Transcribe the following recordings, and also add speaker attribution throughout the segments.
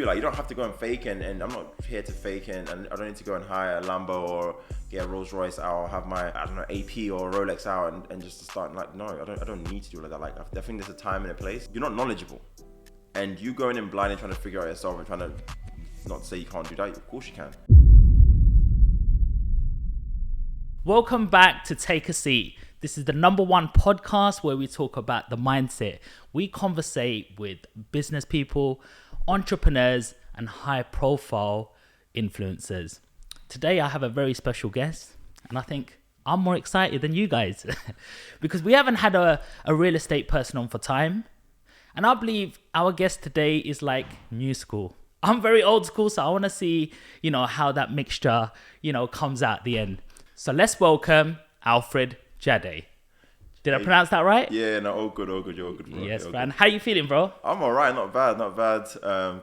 Speaker 1: like you don't have to go and fake, and I'm not here to fake, and I don't need to go and hire a Lambo or get a Rolls Royce out, or have my, I don't know, AP or Rolex out and just to start. Like, no, I don't need to do all of that. Like, I think there's a time and a place. You're not knowledgeable, and you going in blind and trying to figure out yourself and trying to, not say you can't do that, of course you can.
Speaker 2: Welcome back to Take a Seat. This is the #1 podcast where we talk about the mindset. We conversate with business people, entrepreneurs, and high-profile influencers. Today, I have a very special guest, and I think I'm more excited than you guys because we haven't had a real estate person on for time. And I believe our guest today is like new school. I'm very old school, so I want to see, how that mixture, comes out at the end. So let's welcome Alfred Dzadey. Did I pronounce that right?
Speaker 1: Yeah, no, all good, you're all good, bro.
Speaker 2: Yes, man. How you feeling, bro?
Speaker 1: I'm all right, not bad.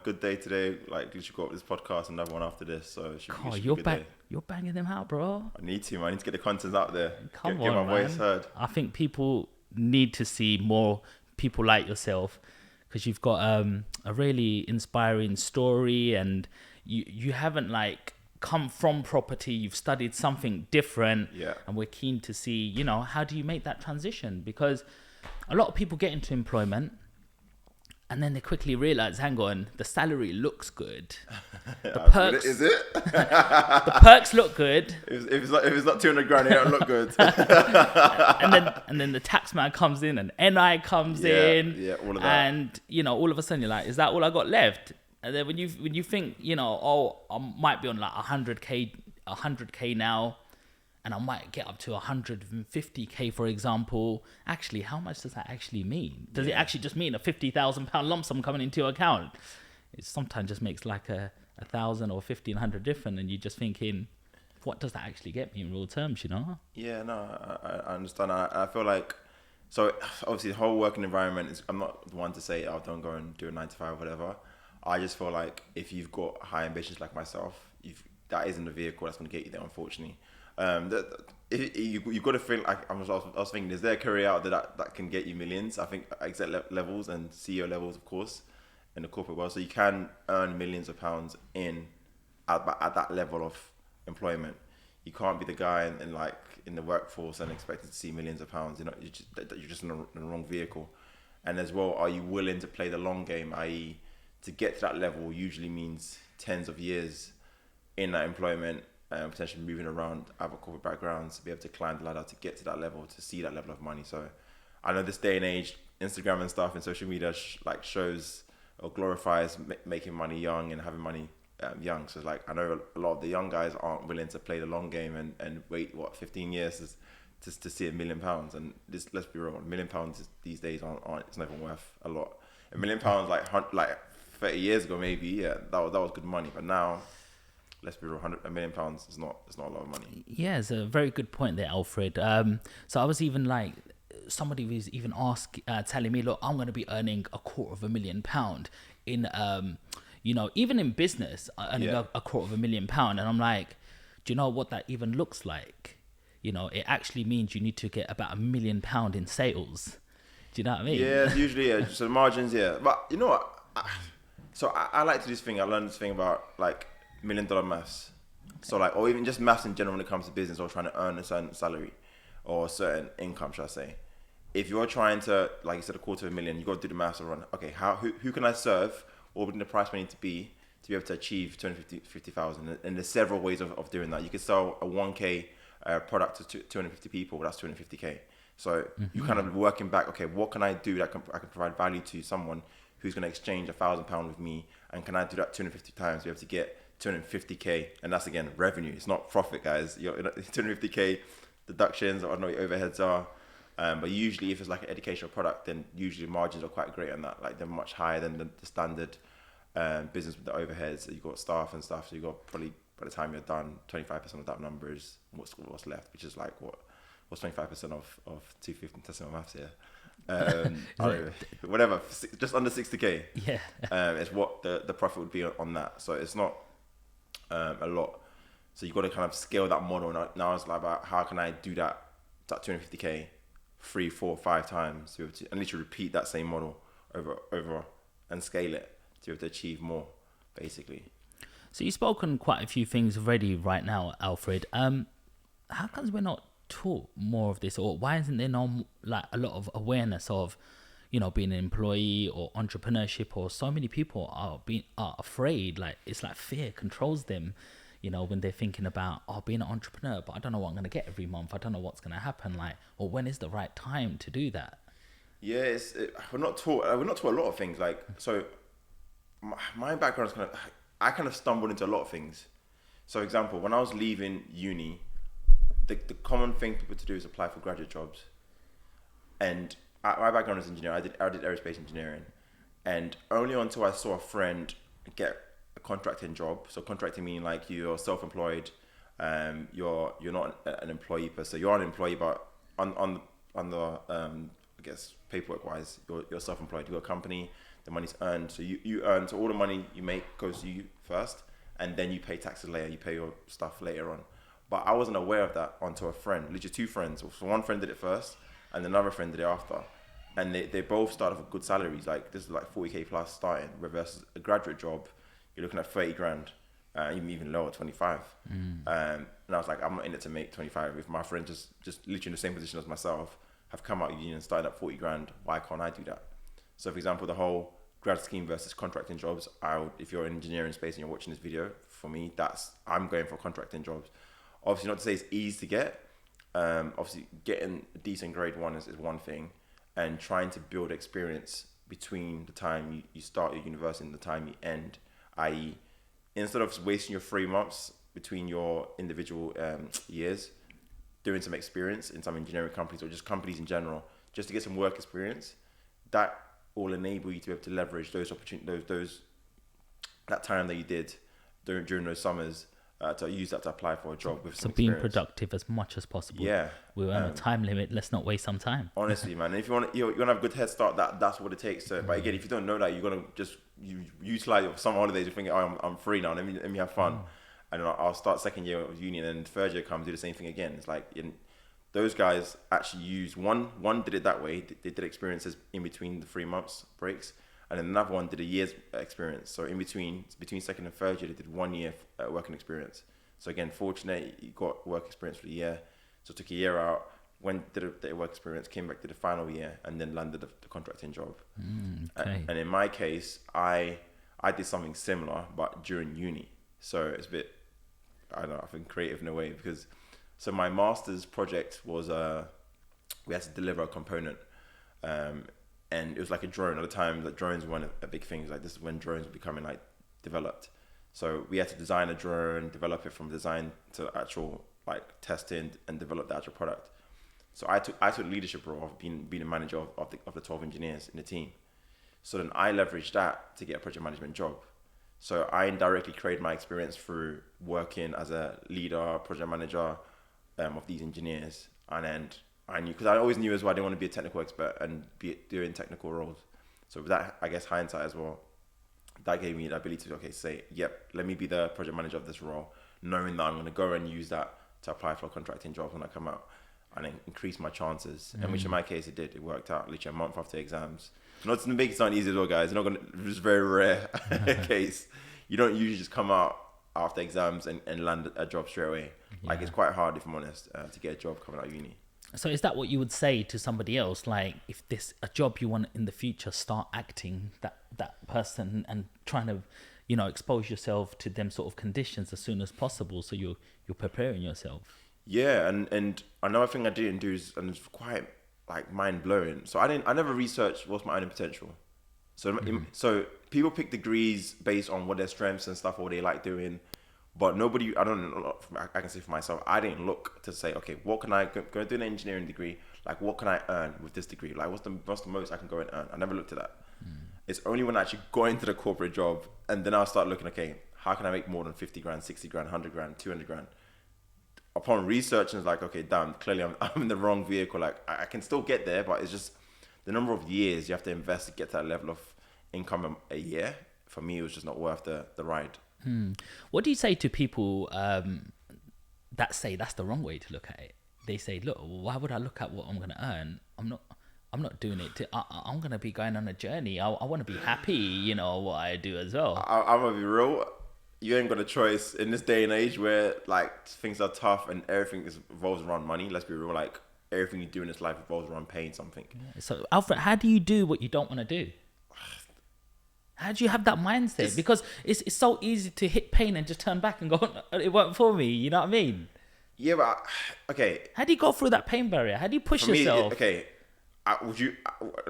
Speaker 1: Good day today. Like, you should go up this podcast and another one after this. So it should be a good day.
Speaker 2: You're banging them out, bro.
Speaker 1: I need to, man. I need to get the content out there.
Speaker 2: Get
Speaker 1: my
Speaker 2: man.
Speaker 1: voice heard.
Speaker 2: I think people need to see more people like yourself because you've got a really inspiring story, and you haven't come from property. You've studied something different, and we're keen to see, how do you make that transition? Because a lot of people get into employment and then they quickly realize, hang on, the salary looks good. The perks,
Speaker 1: is it?
Speaker 2: The perks look good.
Speaker 1: If it's not 200 grand, it don't look good.
Speaker 2: and then the tax man comes in and NI comes in.
Speaker 1: Yeah, all of that.
Speaker 2: And, all of a sudden you're like, is that all I got left? And then when you think, I might be on like 100k now, and I might get up to 150k, for example. Actually, how much does that actually mean? Does it actually just mean a £50,000 lump sum coming into your account? It sometimes just makes like a 1,000 or 1,500 different, and you're just thinking, what does that actually get me in real terms?
Speaker 1: Yeah, no, I understand. I feel like, so obviously the whole working environment is. I'm not the one to say, oh, don't go and do a 9 to 5 or whatever. I just feel like if you've got high ambitions like myself, that isn't the vehicle that's going to get you there, unfortunately. You've got to feel like, I was thinking, is there a career out there that can get you millions? I think exec levels and CEO levels, of course, in the corporate world. So you can earn millions of pounds at that level of employment. You can't be the guy in the workforce and expected to see millions of pounds. You're just in the wrong vehicle. And as well, are you willing to play the long game, i.e., to get to that level usually means tens of years in that employment and potentially moving around other corporate backgrounds to be able to climb the ladder to get to that level, to see that level of money. So I know this day and age, Instagram and stuff and social media shows or glorifies making money young and having money young. So I know a lot of the young guys aren't willing to play the long game and wait 15 years to see £1 million. And this, let's be real, £1 million these days aren't it's not even worth a lot. £1 million like 30 years ago, maybe, that was good money. But now, let's be real, £1 million is not a lot of money.
Speaker 2: Yeah, it's a very good point there, Alfred. So I was even somebody was even telling me, look, I'm going to be earning £250,000 in, even in business, earning £250,000. And I'm like, do you know what that even looks like? It actually means you need to get about £1 million in sales. Do you know what I mean?
Speaker 1: Yeah, usually, yeah. So the margins, yeah. But you know what? So I like to do this thing. I learned this thing about $1 million maths. So or even just maths in general when it comes to business or trying to earn a certain salary or a certain income, should I say. If you're trying to, like you said, $250,000, you got to do the maths and run, okay, who can I serve? What would the price money to be able to achieve 250,000? And there's several ways of doing that. You could sell a 1K product to 250 people, that's 250K. So you kind of working back, okay, what can I do that I can provide value to someone who's going to exchange £1,000 with me, and can I do that 250 times to be able to get 250K? And that's, again, revenue. It's not profit, guys. 250K deductions, I don't know what your overheads are. But usually if it's like an educational product, then usually margins are quite great on that. They're much higher than the standard business with the overheads. So you've got staff and stuff. So you've got probably, by the time you're done, 25% of that number is what's left, which is what's 25% of 250? Testing my maths here. Whatever, just under 60K.
Speaker 2: Yeah.
Speaker 1: Is what the profit would be on that. So it's not a lot. So you've got to kind of scale that model. Now it's about how can I do that 250K 3, 4, 5 times to be able to, and literally repeat that same model over and scale it to be able to achieve more basically.
Speaker 2: So you've spoken quite a few things already right now, Alfred. How comes we're not taught more of this, or why isn't there like a lot of awareness of, being an employee or entrepreneurship, or so many people are afraid, like it's like fear controls them, when they're thinking about being an entrepreneur, but I don't know what I'm going to get every month. I don't know what's going to happen, like, or when is the right time to do that?
Speaker 1: Yeah, we're not taught. We're not taught a lot of things. Like, so my background is I kind of stumbled into a lot of things. So, example, when I was leaving uni, the common thing people to do is apply for graduate jobs. And my background is engineering. I did aerospace engineering, and only until I saw a friend get a contracting job. So contracting meaning like you're self-employed, you're not an employee per se. You're an employee, but on the I guess paperwork wise, you're self-employed. You got a company, the money's earned, so you earn. So all the money you make goes to you first, and then you pay taxes later. You pay your stuff later on. But I wasn't aware of that until a friend, literally two friends. So one friend did it first, and another friend did it after. And they both started with good salaries. Like this is like 40k plus starting, versus a graduate job, you're looking at 30 grand, even lower, 25. And I was like, I'm not in it to make 25. If my friend just literally in the same position as myself have come out of uni and started at 40 grand, why can't I do that? So for example, the whole grad scheme versus contracting jobs, if you're in engineering space and you're watching this video, for me, I'm going for contracting jobs. Obviously not to say it's easy to get. Obviously getting a decent grade one is one thing, and trying to build experience between the time you start your university and the time you end, i.e. instead of wasting your 3 months between your individual years, doing some experience in some engineering companies or just companies in general, just to get some work experience, that will enable you to be able to leverage those opportunities, that time that you did during those summers, to use that to apply for a job with some
Speaker 2: being
Speaker 1: experience.
Speaker 2: productive as much as possible.
Speaker 1: Yeah,
Speaker 2: we're on a time limit. Let's not waste some time.
Speaker 1: Honestly, man. And if you're gonna have a good head start, that's what it takes. So, but again, if you don't know that, you're gonna just utilize your summer holidays. You're thinking, I'm free now. Let me have fun. And then I'll start second year of uni, and then third year comes, do the same thing again. It's like those guys actually use one did it that way. They did experiences in between the 3 months breaks, and then another one did a year's experience. So in between second and third year, they did 1 year working experience. So again, fortunate, you got work experience for the year. So took a year out, did a work experience, came back to the final year, and then landed the contracting job.
Speaker 2: Okay.
Speaker 1: And in my case, I did something similar, but during uni. So it's a bit, I don't know, I think creative in a way, because so my master's project was we had to deliver a component, and it was like a drone. At the time, that drones weren't a big thing. Like this is when drones were becoming like developed. So we had to design a drone, develop it from design to actual like testing, and develop the actual product. So I took leadership role of being a manager of the 12 engineers in the team. So then I leveraged that to get a project management job. So I indirectly created my experience through working as a leader, project manager of these engineers. And then I knew, because I always knew as well, I didn't want to be a technical expert and be doing technical roles. So with that, I guess hindsight as well, that gave me the ability to, say, yep, let me be the project manager of this role, knowing that I'm going to go and use that to apply for contracting jobs when I come out, and then increase my chances. And which in my case, it did. It worked out literally a month after exams. Not to make it sound easy as well, guys. It's very rare case. You don't usually just come out after exams and land a job straight away. Yeah. Like, it's quite hard, if I'm honest, to get a job coming out of uni.
Speaker 2: So is that what you would say to somebody else? Like, if this a job you want in the future, start acting that person and trying to, expose yourself to them sort of conditions as soon as possible, so you're preparing yourself.
Speaker 1: Yeah, and another thing I didn't do is, and it's quite like mind blowing. So I never researched what's my earning potential. So so people pick degrees based on what their strengths and stuff, or what they like doing. But nobody, I can say for myself, I didn't look to say, okay, what can I go do an engineering degree? Like, what can I earn with this degree? Like, what's the most I can go and earn? I never looked at that. It's only when I actually got into the corporate job, and then I'll start looking, okay, how can I make more than 50 grand, 60 grand, 100 grand, 200 grand? Upon research, and it's like, okay, damn, clearly I'm in the wrong vehicle. Like, I can still get there, but it's just the number of years you have to invest to get to that level of income a year. For me, it was just not worth the ride.
Speaker 2: What do you say to people that say that's the wrong way to look at it? They say, look, why would I look at what I'm going to earn? I'm not I'm not doing it I'm gonna be going on a journey. I want to be happy, what I do as well.
Speaker 1: I'm gonna be real. You ain't got a choice in this day and age where like things are tough and everything revolves around money. Let's be real. Like everything you do in this life revolves around paying something.
Speaker 2: So Alfred, how do you do what you don't want to do? How do you have that mindset? Because it's so easy to hit pain and just turn back and go, it worked for me. You know what I mean?
Speaker 1: Yeah, but okay.
Speaker 2: How do you go through that pain barrier? How do you push yourself?
Speaker 1: Would you?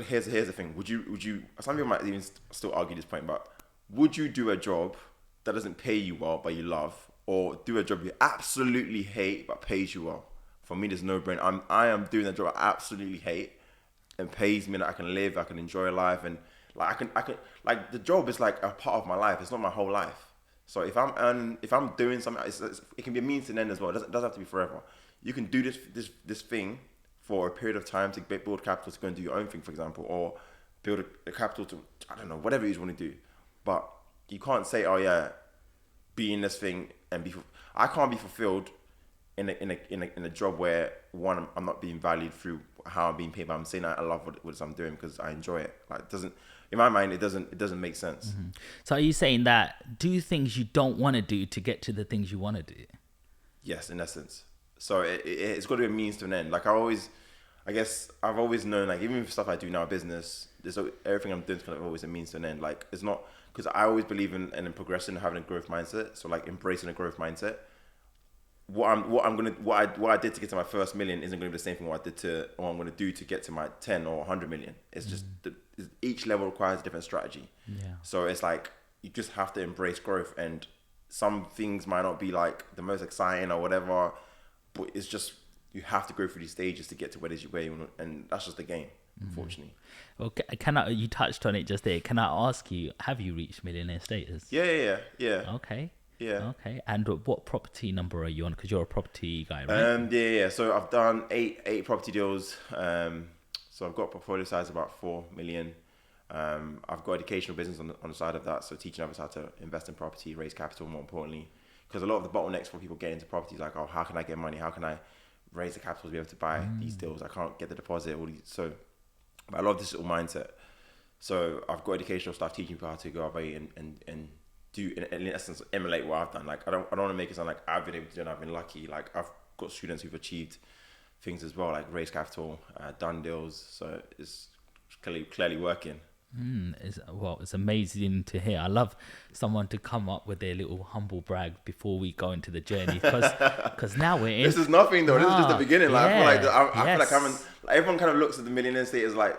Speaker 1: Here's the thing. Would you? Some people might even still argue this point, but would you do a job that doesn't pay you well but you love, or do a job you absolutely hate but pays you well? For me, there's no brain. I am doing a job I absolutely hate and pays me that I can live, I can enjoy life, and like I can like the job is like a part of my life. It's not my whole life. So if I'm doing something, it can be a means to an end as well. It doesn't have to be forever. You can do this thing for a period of time to build capital to go and do your own thing, for example, or build a capital to, I don't know, whatever you want to do. But you can't say, oh yeah, be in this thing and I can't be fulfilled in a job where one, I'm not being valued through how I'm being paid, but I'm saying I love what I'm doing because I enjoy it. Like it doesn't, in my mind, it doesn't make sense.
Speaker 2: Mm-hmm. So are you saying that do things you don't want to do to get to the things you want to do?
Speaker 1: Yes, in essence. So it's got to be a means to an end. Like I guess I've always known, like even with stuff I do now, business, everything I'm doing is kind of always a means to an end. Like it's not, because I always believe in progression, having a growth mindset. So like embracing a growth mindset. What I did to get to my first million isn't going to be the same thing what I'm going to do to get to my 10 or 100 million. It's just each level requires a different strategy.
Speaker 2: Yeah.
Speaker 1: So it's like you just have to embrace growth, and some things might not be like the most exciting or whatever, but it's just you have to go through these stages to get to where you want, and that's just the game, unfortunately.
Speaker 2: Well, you touched on it just there. Can I ask you, have you reached millionaire status?
Speaker 1: Yeah.
Speaker 2: Okay.
Speaker 1: Yeah.
Speaker 2: Okay. And what property number are you on? Because you're a property guy, right?
Speaker 1: Yeah. So I've done eight property deals. So I've got a portfolio size of about 4 million. I've got educational business on the side of that. So teaching others how to invest in property, raise capital, more importantly. Because a lot of the bottlenecks for people getting into property is like, oh, how can I get money? How can I raise the capital to be able to buy these deals? I can't get the deposit. But I love this little mindset. So I've got educational stuff teaching people how to go away and do, in essence, emulate what I've done. Like I don't want to make it sound like I've been able to do it and I've been lucky. Like I've got students who've achieved things as well, like raise capital, done deals. So it's clearly working.
Speaker 2: It's amazing to hear. I love someone to come up with their little humble brag before we go into the journey, because now we're in.
Speaker 1: This is nothing though. This is just the beginning. Like I feel like everyone kind of looks at the millionaire status like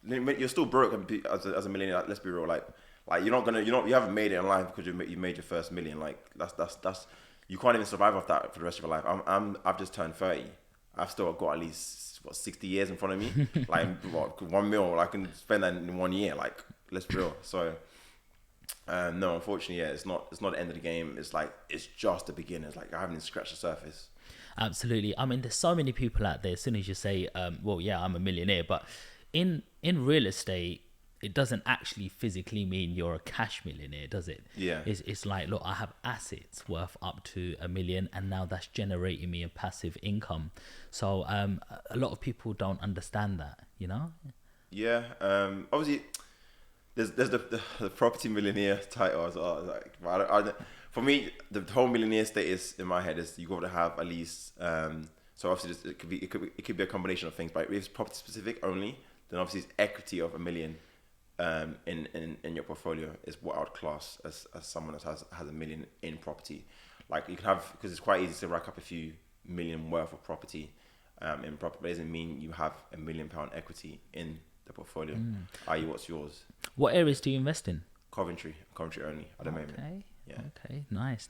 Speaker 1: you're still broke as a millionaire. Like, let's be real. Like you haven't made it in life because you made your first million. Like that's you can't even survive off that for the rest of your life. I've just turned 30. I've still got at least 60 years in front of me. Like 1 mil, I can spend that in 1 year. Like let's be real. So no, unfortunately, yeah, it's not the end of the game. It's like it's just the beginning. It's like I haven't even scratched the surface.
Speaker 2: Absolutely. I mean, there's so many people out there. As soon as you say, well, yeah, I'm a millionaire, but in real estate, it doesn't actually physically mean you're a cash millionaire, does it?
Speaker 1: Yeah.
Speaker 2: It's like, look, I have assets worth up to $1 million, and now that's generating me a passive income. So a lot of people don't understand that, you know?
Speaker 1: Yeah. Obviously, there's the property millionaire title as well. Like, for me, the whole millionaire status in my head is you got to have at least. So obviously, it could be a combination of things, but if it's property specific only, then obviously it's equity of $1 million. In your portfolio is what I would class as someone that has $1 million in property. Like you can have, because it's quite easy to rack up a few million worth of property in property, but it doesn't mean you have £1 million equity in the portfolio. I.e., what's yours?
Speaker 2: What areas do you invest in?
Speaker 1: Coventry only at the moment. Yeah.
Speaker 2: Okay, nice.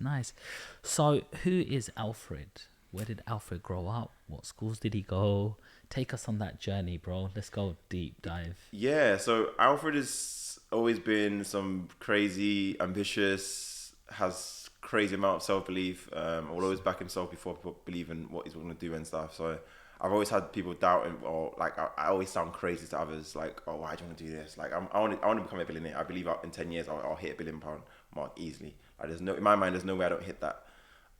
Speaker 2: So who is Alfred? Where did Alfred grow up? What schools did he go? Take us on that journey, bro. Let's go deep dive.
Speaker 1: Yeah, so Alfred has always been some crazy, ambitious, has crazy amount of self-belief. Will always back himself before people believe in what he's going to do and stuff. So I've always had people doubt him, or like I always sound crazy to others. Like, oh, why do you want to do this? Like, I want to become a billionaire. I believe in 10 years I'll hit £1 billion mark easily. Like, in my mind, there's no way I don't hit that.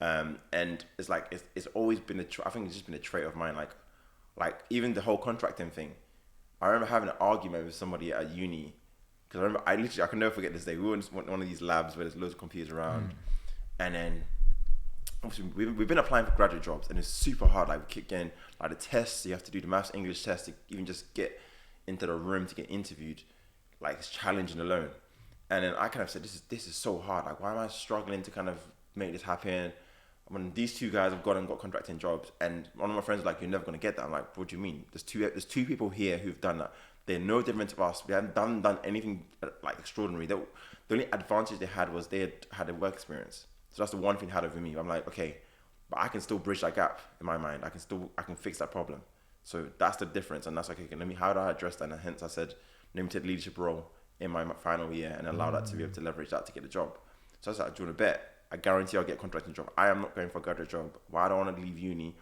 Speaker 1: And it's like it's always been I think it's just been a trait of mine. Like even the whole contracting thing, I remember having an argument with somebody at uni. Because I remember, I can never forget this day. We were in one of these labs where there's loads of computers around. And then, obviously, we've been applying for graduate jobs, and it's super hard. Like, we keep getting, like, the tests. You have to do the maths, English test to even just get into the room to get interviewed. Like, it's challenging alone. And then I kind of said, this is so hard. Like, why am I struggling to kind of make this happen? When these two guys have gone and got contracting jobs, and one of my friends was like, you're never going to get that. I'm like, what do you mean? There's two people here who've done that. They're no different to us. We haven't done anything like extraordinary. The only advantage they had was they had a work experience. So that's the one thing they had over me. I'm like, okay, but I can still bridge that gap in my mind. I can fix that problem. So that's the difference. And that's like, okay, how do I address that? And hence I said, let me take the leadership role in my final year and allow that to be able to leverage that to get the job. So I said, do you want to bet? I guarantee I'll get a contracting job. I am not going for a graduate job. Why do I want to leave uni,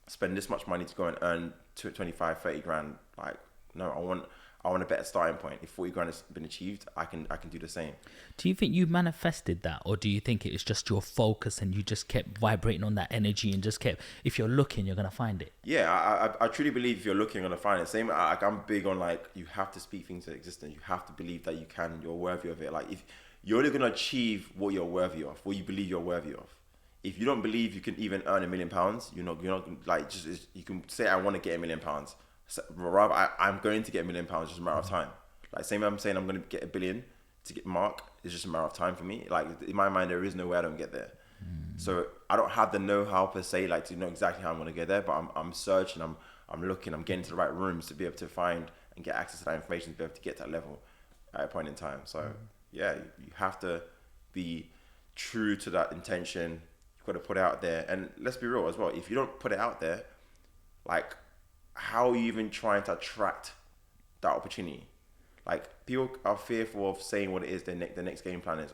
Speaker 1: spend this much money to go and earn 25, 30 grand? Like, no, I want a better starting point. If 40 grand has been achieved, I can do the same.
Speaker 2: Do you think you manifested that, or do you think it was just your focus and you just kept vibrating on that energy and just kept, if you're looking, you're going to find it?
Speaker 1: Yeah, I truly believe if you're looking, you're going to find it. Same, like, I'm big on, like, you have to speak things into existence. You have to believe that you're worthy of it. Like, if you're only going to achieve what you're worthy of, what you believe you're worthy of. If you don't believe you can even earn £1 million, you're not like, just, you can say, I want to get £1 million. So, rather, I'm going to get £1 million, just a matter of time. Like, same way I'm saying I'm going to get 1 billion to get Mark, it's just a matter of time for me. Like, in my mind, there is no way I don't get there. So I don't have the know-how per se, like, to know exactly how I'm going to get there, but I'm searching, I'm looking, I'm getting to the right rooms to be able to find and get access to that information to be able to get to that level at a point in time. So yeah, you have to be true to that intention. You've got to put it out there. And let's be real as well, if you don't put it out there, like, how are you even trying to attract that opportunity? Like, people are fearful of saying what it is the next game plan is.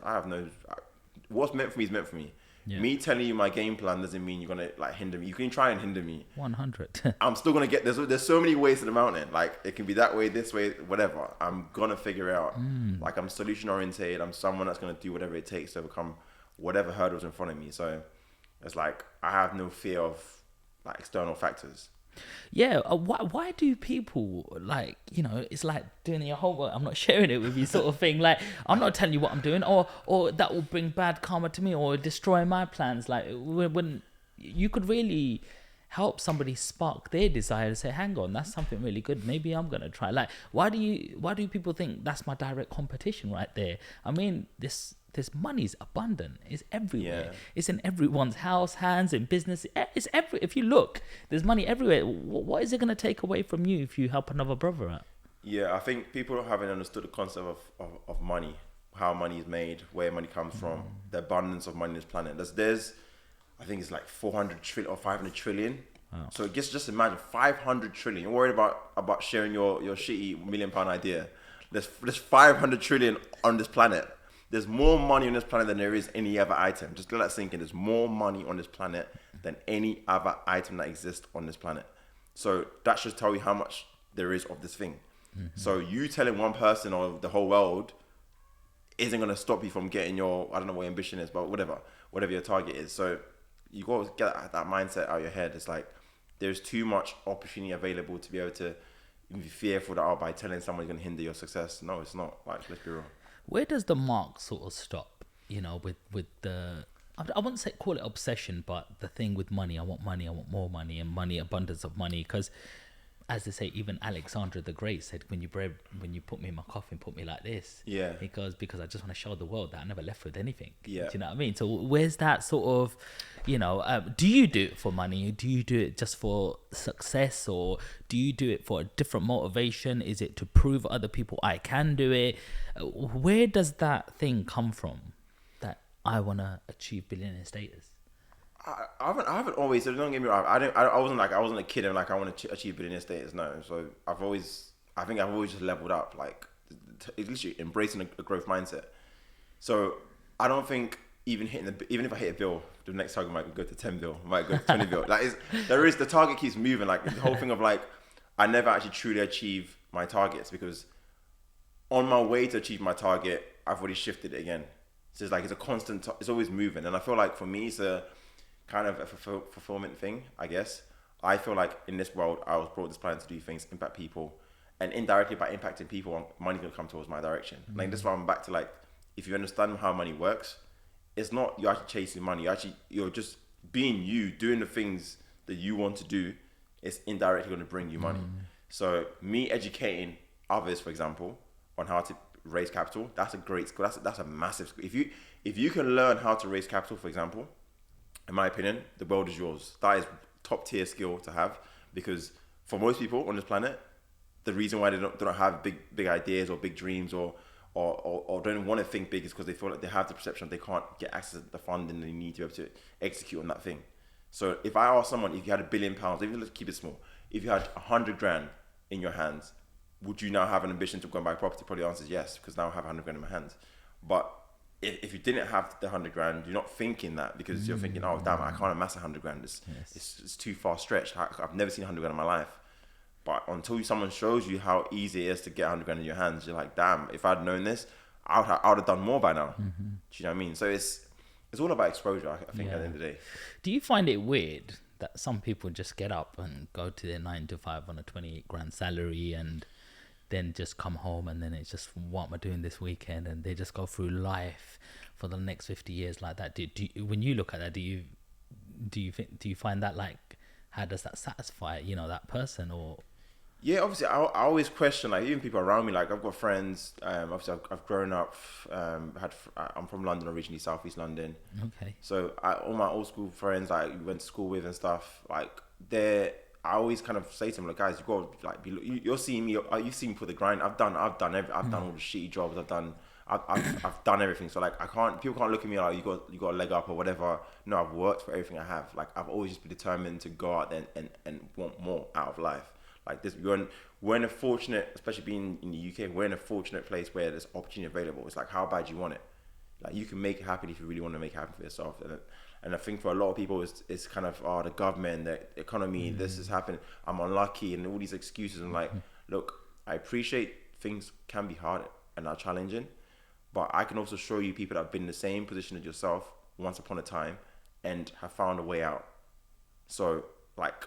Speaker 1: What's meant for me is meant for me. Yeah. Me telling you my game plan doesn't mean you're gonna, like, hinder me. You can try and hinder me. 100. I'm still gonna get there's so many ways to the mountain. Like, it can be that way, this way, whatever. I'm gonna figure it out. Like, I'm solution oriented. I'm someone that's gonna do whatever it takes to overcome whatever hurdles in front of me. So it's like, I have no fear of, like, external factors.
Speaker 2: Yeah, why do people, like, you know, it's like doing your homework, I'm not sharing it with you sort of thing. Like, I'm not telling you what I'm doing, or that will bring bad karma to me or destroy my plans. Like, when you could really help somebody spark their desire to say, hang on, that's something really good, maybe I'm gonna try. Like, why do people think that's my direct competition right there? I mean, this money's abundant. It's everywhere. Yeah. It's in everyone's house, hands, in business. It's if you look, there's money everywhere. What is it going to take away from you if you help another brother out? Yeah, I think people haven't understood the concept of money, how money is made, where money comes from, the abundance of money on this planet. There's I think it's like 400 trillion or 500 trillion. Oh. So just imagine 500 trillion. You're worried about sharing your shitty £1 million idea. There's 500 trillion on this planet. There's more money on this planet than there is any other item. Just let that sink in. There's more money on this planet than any other item that exists on this planet. So that should tell you how much there is of this thing. So you telling one person or the whole world isn't going to stop you from getting your, I don't know what your ambition is, but whatever your target is. So you got to get that mindset out of your head. It's like, there's too much opportunity available to be able to be fearful that, by telling someone you're going to hinder your success. No, it's not. Like, let's be real. Where does the mark sort of stop, you know, with the, I wouldn't call it obsession, but the thing with money, I want more money, and money, abundance of money. Because, as they say, even Alexander the Great said, when you put me in my coffin, put me like this. Yeah. Because I just want to show the world that I never left with anything. Yeah. Do you know what I mean? So where's that sort of, you know, do you do it for money? Do you do it just for success? Or do you do it for a different motivation? Is it to prove other people I can do it? Where does that thing come from that I want to achieve billionaire status?
Speaker 1: I haven't always, so don't get me wrong, I wasn't a kid and like I want to achieve billionaire status. No. So I think I've always just leveled up, like, it's literally embracing a growth mindset. So I don't think even if I hit a bill, the next target might go to 10 bill, might go to 20 bill. Like, the target keeps moving. Like, the whole thing of, like, I never actually truly achieve my targets, because on my way to achieve my target, I've already shifted it again. So it's like, it's a constant, it's always moving. And I feel like for me, it's a kind of a fulfillment thing, I guess. I feel like in this world, I was brought this planet to do things, impact people, and indirectly by impacting people, money's gonna come towards my direction. Like this is why I'm back to like, if you understand how money works, it's not you're actually chasing money. You're just being you, doing the things that you want to do. It's indirectly going to bring you money. So me educating others, for example, on how to raise capital, that's a great skill. That's a massive skill. If you can learn how to raise capital, for example, in my opinion, the world is yours. That is top tier skill to have, because for most people on this planet, the reason why they don't have big ideas or big dreams or don't want to think big is because they feel like they have the perception they can't get access to the funding they need to be able to execute on that thing. So if I ask someone, if you had £1 billion, even let's keep it small, if you had 100 grand in your hands, would you now have an ambition to go and buy property? Probably the answer is yes, because now I have 100 grand in my hands. But if you didn't have the 100 grand, you're not thinking that, because you're thinking, oh damn, I can't amass 100 grand. It's too far stretched. I've never seen 100 grand in my life. But until someone shows you how easy it is to get 100 grand in your hands, you're like, damn, if I'd known this, I would have done more by now. Do you know what I mean? So it's all about exposure, I think, at the end of the day.
Speaker 2: Do you find it weird that some people just get up and go to their 9 to 5 on a 28 grand salary and then just come home and then it's just, what am I doing this weekend? And they just go through life for the next 50 years like that. When you look at that, do you find that, like, how does that satisfy, that person? Or
Speaker 1: yeah, obviously I always question, like, even people around me, like I've got friends, obviously I've grown up, I'm from London originally, Southeast London.
Speaker 2: Okay.
Speaker 1: So all my old school friends, like, we went to school with and stuff, like I always kind of say to them, like, guys, you got to, like, you're seeing me, you've seen me for the grind. I've done all the shitty jobs. I've done everything. So like, people can't look at me like, you got a leg up or whatever. No, I've worked for everything I have. Like, I've always just been determined to go out there and want more out of life. Like this, we're in a fortunate, especially being in the UK, we're in a fortunate place where there's opportunity available. It's like, how bad do you want it? Like, you can make it happen if you really want to make it happen for yourself. And I think for a lot of people, it's kind of, the government, the economy, this is happening, I'm unlucky, and all these excuses. I'm like, look, I appreciate things can be hard and are challenging, but I can also show you people that have been in the same position as yourself once upon a time and have found a way out. So, like,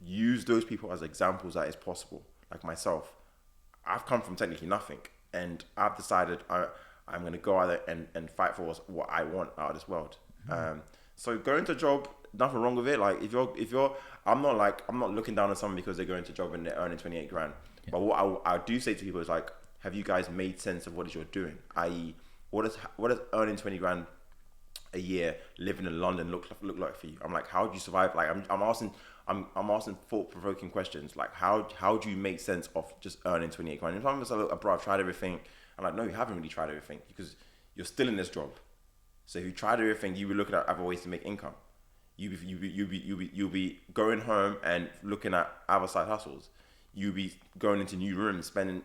Speaker 1: use those people as examples that it's possible. Like myself, I've come from technically nothing, and I've decided I'm going to go out there and fight for what I want out of this world. So going to a job, nothing wrong with it. Like, if you're, I'm not looking down on someone because they're going to a job and they're earning 28 grand. Yeah. But what I do say to people is, like, have you guys made sense of what it is you're doing? I.e., what does earning 20 grand a year, living in London look like for you? I'm like, how do you survive? Like, I'm asking thought-provoking questions. Like, how do you make sense of just earning 28 grand? If I'm just like, bro, I've tried everything. I'm like, no, you haven't really tried everything, because you're still in this job. So if you tried everything, you be looking at other ways to make income. You'll be going home and looking at other side hustles. You'll be going into new rooms, spending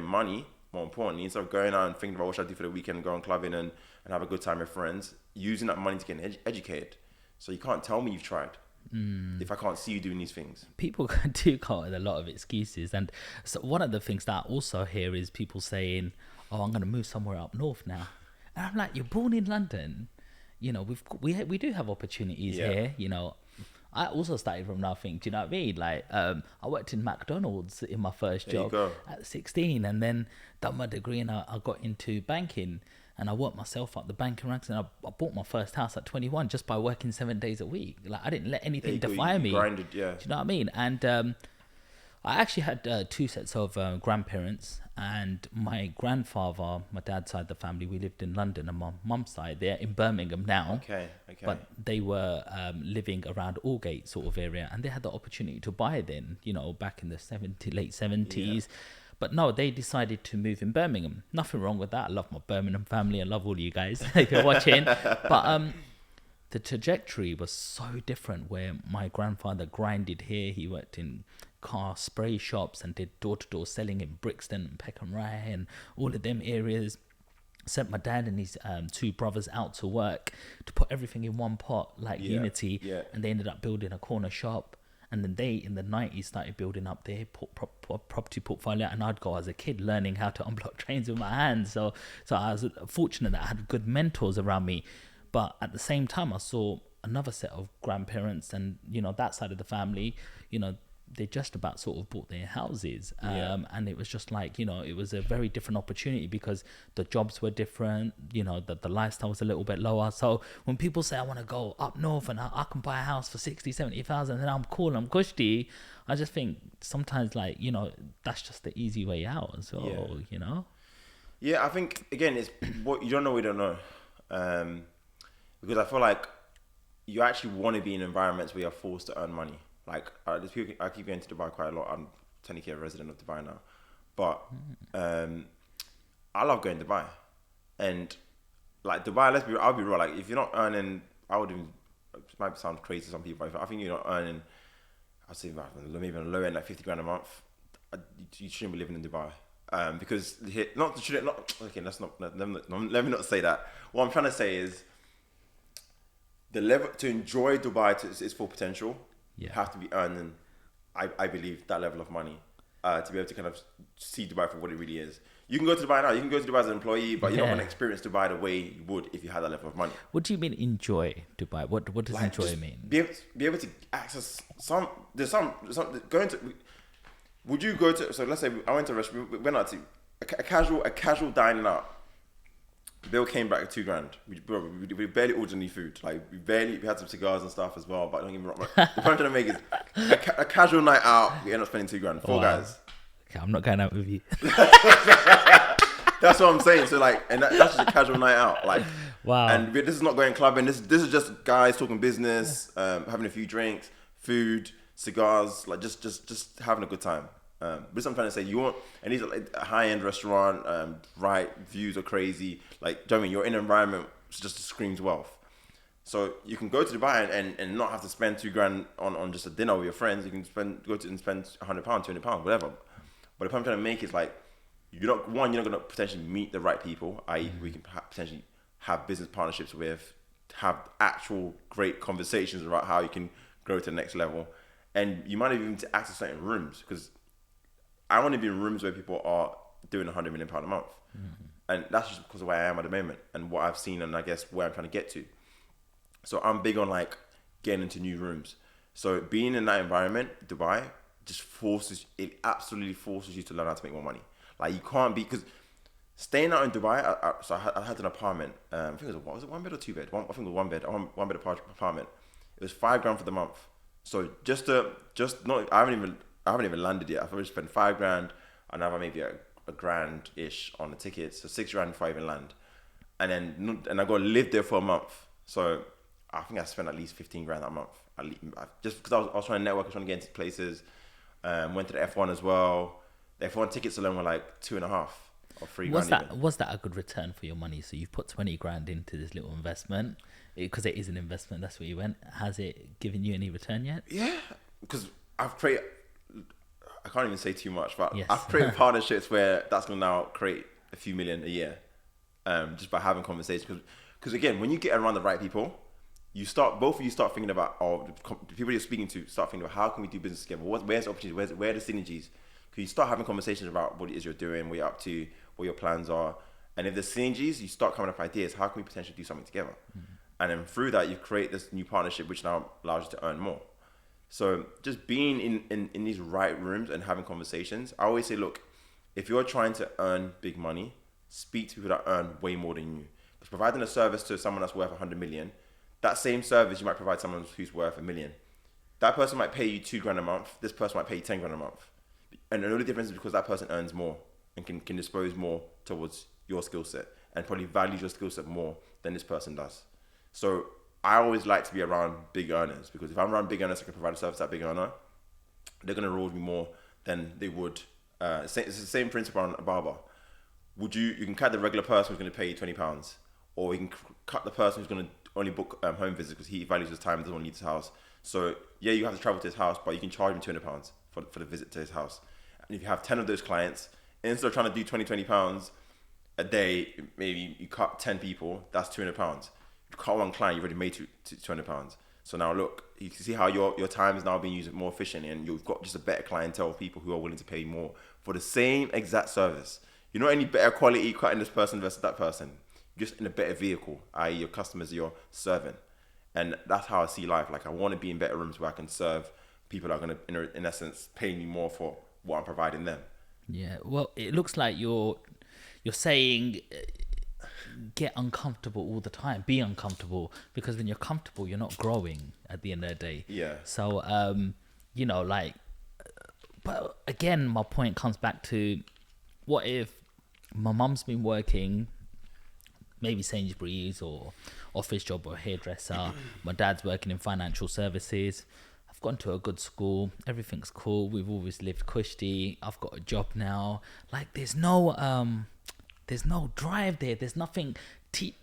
Speaker 1: money, more importantly, instead of going out and thinking about what should I do for the weekend, going clubbing and have a good time with friends, using that money to get educated. So you can't tell me you've tried if I can't see you doing these things.
Speaker 2: People do come with a lot of excuses. And so one of the things that I also hear is people saying, oh, I'm going to move somewhere up north now. And I'm like, you're born in London. We do have opportunities here. I also started from nothing. Do you know what I mean? Like, I worked in McDonald's in my first job at 16, and then done my degree, and I got into banking, and I worked myself up the banking ranks, and I bought my first house at 21 just by working 7 days a week. Like, I didn't let anything define me.
Speaker 1: Grinded, yeah.
Speaker 2: Do you know what I mean? And I actually had 2 sets of grandparents, and my grandfather, my dad's side of the family, we lived in London, and my mum's side, they're in Birmingham now. Okay. But they were living around Aldgate sort of area, and they had the opportunity to buy then, back in the late 70s. Yeah. But no, they decided to move in Birmingham. Nothing wrong with that. I love my Birmingham family. I love all you guys if you're watching. But the trajectory was so different, where my grandfather grinded here. He worked in car spray shops and did door-to-door selling in Brixton and Peckham Rye and all of them areas. Sent my dad and his 2 brothers out to work to put everything in one pot, like Unity. Yeah. And they ended up building a corner shop. And then they, in the 90s, started building up their property portfolio. And I'd go as a kid learning how to unblock trains with my hands. So I was fortunate that I had good mentors around me. But at the same time, I saw another set of grandparents and, that side of the family, they just about sort of bought their houses.
Speaker 1: Yeah.
Speaker 2: And it was just like, it was a very different opportunity because the jobs were different, the lifestyle was a little bit lower. So when people say I want to go up north and I can buy a house for 60, 70,000 and I'm cool, I'm cushy, I just think sometimes like, that's just the easy way out as well,
Speaker 1: Yeah, I think, again, it's what you don't know, we don't know. Because I feel like you actually want to be in environments where you're forced to earn money. Like, there's people, I keep going to Dubai quite a lot. I'm technically a resident of Dubai now. But I love going to Dubai. And, like, Dubai, I'll be real. Like, if you're not earning, it might sound crazy to some people, but I think you're not earning, I'd say maybe on the low end, like 50 grand a month, you shouldn't be living in Dubai. Because let me not say that. What I'm trying to say is the level to enjoy Dubai to its full potential, you have to be earning, I believe, that level of money to be able to kind of see Dubai for what it really is. You can go to Dubai now. You can go to Dubai as an employee, but you're not going to experience Dubai the way you would if you had that level of money.
Speaker 2: What do you mean enjoy Dubai? What does like enjoy mean?
Speaker 1: Be able to access some. There's some going to. Would you go to? So let's say I went to a restaurant. We went out to a casual dining out. Bill came back with $2,000. We barely ordered any food. Like we had some cigars and stuff as well. But don't get me wrong. The point I'm trying to make is a casual night out. We end up spending $2,000. Four guys.
Speaker 2: Okay, I'm not going out with you.
Speaker 1: That's what I'm saying. So like, and that's just a casual night out. Like,
Speaker 2: wow.
Speaker 1: And this is not going clubbing. This is just guys talking business, having a few drinks, food, cigars, like just having a good time. But I'm trying to say, you want, and these are like a high-end restaurant, right? Views are crazy. Like, do you know what I mean? You're in an environment which just screams wealth. So you can go to Dubai and not have to spend $2,000 on just a dinner with your friends. You can spend £100, £200, whatever. But the point I'm trying to make is like, you're not going to potentially meet the right people, i.e. we can potentially have business partnerships with, have actual great conversations about how you can grow to the next level. And you might even to access certain rooms, because I want to be in rooms where people are doing £100 million a month. And that's just because of where I am at the moment and what I've seen and I guess where I'm trying to get to. So I'm big on like getting into new rooms. So being in that environment, Dubai, absolutely forces you to learn how to make more money. Like you can't be, because staying out in Dubai, I had an apartment. I think it was one bed or two bed? I think it was one bed apartment. It was $5,000 for the month. So I haven't even landed yet. I've already spent $5,000 and I have maybe a grand-ish on the tickets. So $6,000 before I even land. And I got to live there for a month. So I think I spent at least $15,000 that month. Just because I was trying to network, I was trying to get into places. Went to the F1 as well. The F1 tickets alone were like $2,500 or $3,000.
Speaker 2: Was that a good return for your money? So you've put $20,000 into this little investment because it is an investment. That's where you went. Has it given you any return yet?
Speaker 1: Yeah, because I've created. I can't even say too much, but yes. I've created partnerships where that's going to now create a few million a year, just by having conversations. Because again, when you get around the right people, both of you start thinking about, or the people you're speaking to start thinking about, how can we do business together? Where's the opportunity? Where are the synergies? Because you start having conversations about what it is you're doing, what you're up to, what your plans are. And if there's synergies, you start coming up with ideas. How can we potentially do something together? And then through that, you create this new partnership, which now allows you to earn more. So just being in these right rooms and having conversations, I always say, look, if you're trying to earn big money, speak to people that earn way more than you. Because providing a service to someone that's worth 100 million, that same service you might provide someone who's worth $1 million. That person might pay you $2,000 a month. This person might pay you $10,000 a month. And the only difference is because that person earns more and can dispose more towards your skill set and probably values your skill set more than this person does. So I always like to be around big earners, because if I'm around big earners, I can provide a service to that big earner, they're going to reward me more than they would. It's the same principle on a barber. You can cut the regular person who's going to pay you £20, or you can cut the person who's going to only book home visits because he values his time, doesn't want to leave his house. So yeah, you have to travel to his house, but you can charge him £200 for the visit to his house. And if you have 10 of those clients, instead of trying to do £20 a day, maybe you cut 10 people, that's £200. You cut one client, you've already made £200. So now look, you can see how your time is now being used more efficiently, and you've got just a better clientele of people who are willing to pay more for the same exact service. You're not any better quality cutting this person versus that person. You're just in a better vehicle, i.e. your customers you're serving. And that's how I see life. Like, I want to be in better rooms where I can serve people are going to, in essence, pay me more for what I'm providing them.
Speaker 2: Yeah. Well, it looks like you're saying get uncomfortable all the time. Be uncomfortable, because when you're comfortable, you're not growing at the end of the day.
Speaker 1: Yeah.
Speaker 2: So like, but again, my point comes back to, what if my mum's been working maybe Sainsbury's or office job or hairdresser, my dad's working in financial services, I've gone to a good school, everything's cool, we've always lived cushy, I've got a job now. Like, there's no drive there, there's nothing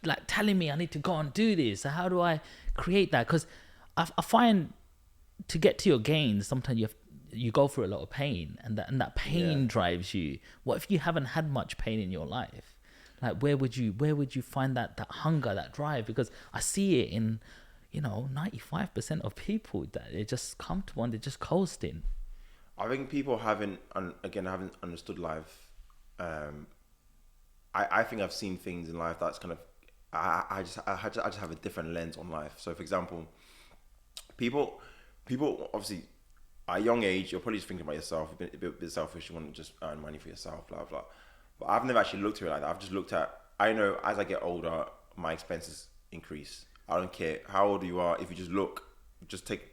Speaker 2: like telling me I need to go and do this. So how do I create that? Because I find, to get to your gains, sometimes you go through a lot of pain, and that pain drives you. What if you haven't had much pain in your life? Like, where would you find that hunger, that drive? Because I see it in 95% of people, that they just comfortable and they're just coasting.
Speaker 1: I think people haven't understood life. I think I've seen things in life that's kind of, I just have a different lens on life. So, for example, people obviously at a young age, you're probably just thinking about yourself, a bit selfish, you want to just earn money for yourself, blah blah. But I've never actually looked at it like that. I've just looked at, I know as I get older, my expenses increase. I don't care how old you are. If you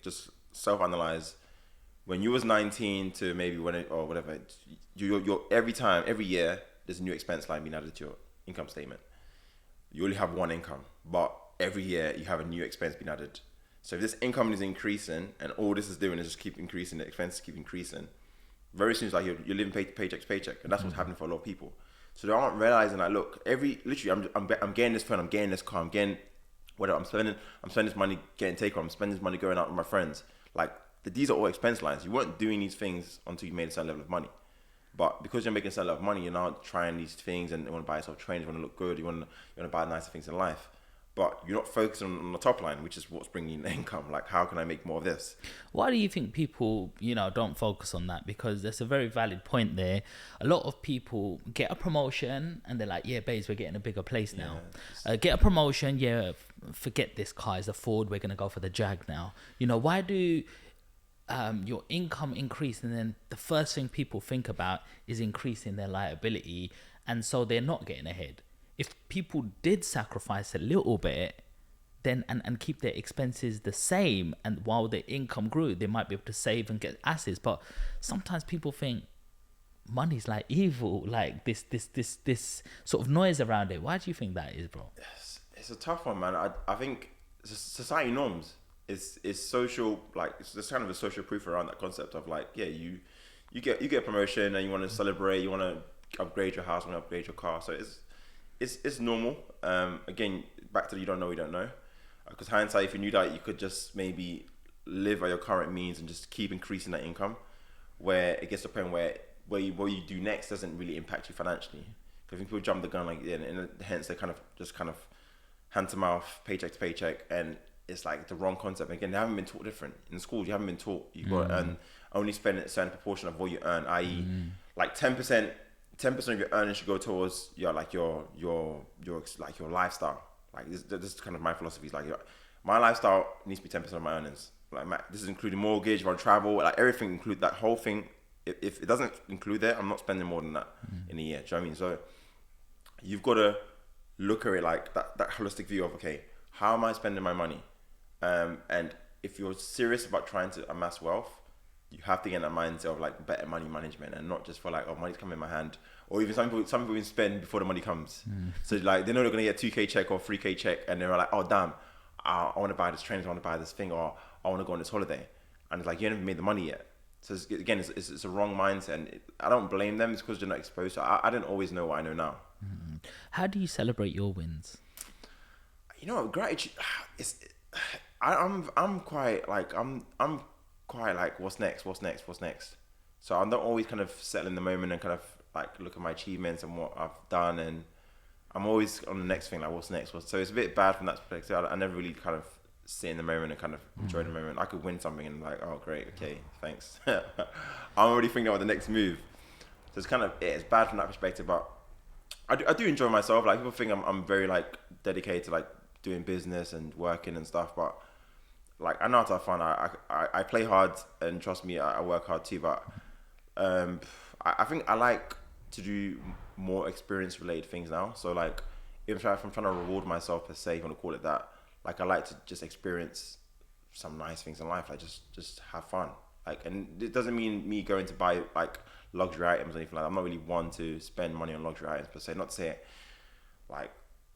Speaker 1: just self-analyze. When you was 19 to maybe or whatever, you're every year, there's a new expense line being added to your income statement. You only have one income, but every year you have a new expense being added. So if this income is increasing and all this is doing is just keep increasing, the expenses keep increasing, very soon it's like you're living paycheck to paycheck, and that's what's happening for a lot of people. So they aren't realizing that, look, I'm getting this phone, I'm getting this car, I'm getting whatever, I'm spending this money getting takeout, I'm spending this money going out with my friends. Like, these are all expense lines. You weren't doing these things until you made a certain level of money. But because you're making a certain level of money, you're now trying these things, and you want to buy yourself trainers, you want to look good, you want to buy nicer things in life. But you're not focusing on the top line, which is what's bringing in the income. Like, how can I make more of this?
Speaker 2: Why do you think people, don't focus on that? Because there's a very valid point there. A lot of people get a promotion and they're like, yeah, babes, we're getting a bigger place now. Get a promotion, forget this car is a Ford, we're going to go for the Jag now. Why do your income increase, and then the first thing people think about is increasing their liability, and so they're not getting ahead? If people did sacrifice a little bit, then and keep their expenses the same, and while their income grew, they might be able to save and get assets. But sometimes people think money's like evil, like this sort of noise around it. Why do you think that is, bro?
Speaker 1: It's a tough one, man. I think society norms. It's social, like, there's kind of a social proof around that concept of, like, yeah, you get a promotion and you want to celebrate, you want to upgrade your house, you want to upgrade your car. So it's normal. Again, back to the you don't know. Because hindsight, if you knew that, you could just maybe live at your current means and just keep increasing that income, where it gets to a point where what you do next doesn't really impact you financially. Because people jump the gun, like, and hence they kind of hand to mouth, paycheck to paycheck, and it's like the wrong concept. Again, they haven't been taught different. In schools, you haven't been taught you've got to earn, only spend a certain proportion of what you earn, i.e. like 10% of your earnings should go towards your lifestyle. Like, this is kind of my philosophy. Is like, my lifestyle needs to be 10% of my earnings. Like, this is including mortgage, if I travel, like, everything, include that whole thing. If it doesn't include that, I'm not spending more than that in a year. Do you know what I mean? So you've got to look at it like that holistic view of, okay, how am I spending my money? And if you're serious about trying to amass wealth, you have to get in that mindset of, like, better money management, and not just for, like, oh, money's coming in my hand. Or even some people even spend before the money comes. So, like, they know they're going to get a 2K check or 3K check, and they're like, oh, damn, I want to buy this trainer, I want to buy this thing, or I want to go on this holiday. And it's like, you haven't made the money yet. So it's a wrong mindset, and I don't blame them. It's because they're not exposed. So I didn't always know what I know now.
Speaker 2: How do you celebrate your wins?
Speaker 1: Gratitude. I'm quite like what's next. So I don't always kind of settle in the moment and kind of, like, look at my achievements and what I've done, and I'm always on the next thing, like, what's next. So it's a bit bad from that perspective. I never really kind of sit in the moment and kind of enjoy the moment. I could win something and, like, oh, great, okay, thanks. I'm already thinking about the next move. So it's kind of, it's bad from that perspective, but I do enjoy myself. Like, people think I'm very, like, dedicated to, like, doing business and working and stuff, but, like I know how to have fun. I play hard, and trust me, I work hard too. But I think I like to do more experience related things now. So like if I'm trying to reward myself per se, if you want to call it that, like I like to just experience some nice things in life, like just have fun. Like, and it doesn't mean me going to buy like luxury items or anything like that. I'm not really one to spend money on luxury items per se. Not to say it, like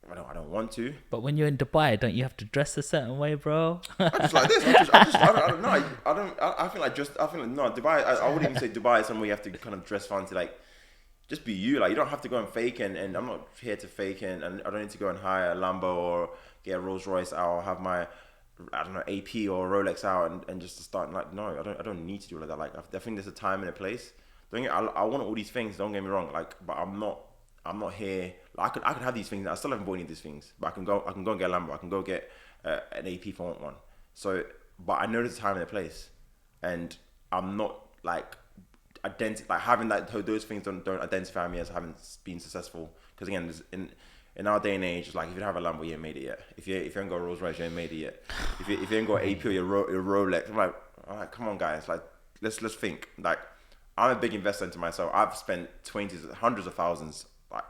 Speaker 1: I don't want to.
Speaker 2: But when you're in Dubai, don't you have to dress a certain way, bro?
Speaker 1: I just like this. I don't know. I feel like no, Dubai. I wouldn't even say Dubai is somewhere you have to kind of dress fancy. Like, just be you. Like, you don't have to go and fake. And I'm not here to fake. And I don't need to go and hire a Lambo or get a Rolls Royce out or have my, I don't know, AP or Rolex out and just to start. Like, no, I don't need to do all of that. Like, I think there's a time and a place. I want all these things. Don't get me wrong. Like, but I'm not here. Like, I could have these things. I still haven't bought any of these things, but I can go and get a Lambo. I can go get an AP if I want one. So, but I know there's a time and a place, and I'm not like having those things don't identify me as having been successful. Because again, in our day and age, like if you don't have a Lambo, you ain't made it yet. If you ain't got a Rolls Royce, you ain't made it yet. If you ain't got AP or your Rolex, I'm like, come on, guys. Like, let's think. Like, I'm a big investor into myself. I've spent hundreds of thousands. Like,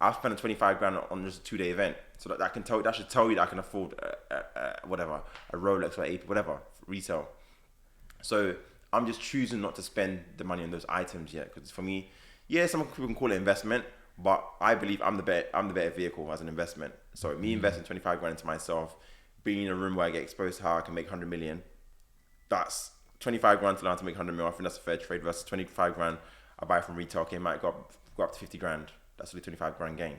Speaker 1: I've spent 25 grand on just a 2-day event. So that should tell you that I can afford whatever, a Rolex or AP, whatever, retail. So I'm just choosing not to spend the money on those items yet. Because for me, yeah, some people can call it investment, but I believe I'm the better vehicle as an investment. So me investing 25 grand into myself, being in a room where I get exposed to how I can make 100 million, that's 25 grand to learn to make 100 million. I think that's a fair trade versus 25 grand I buy from retail. Okay, might go up to 50 grand. That's only 25 grand gain.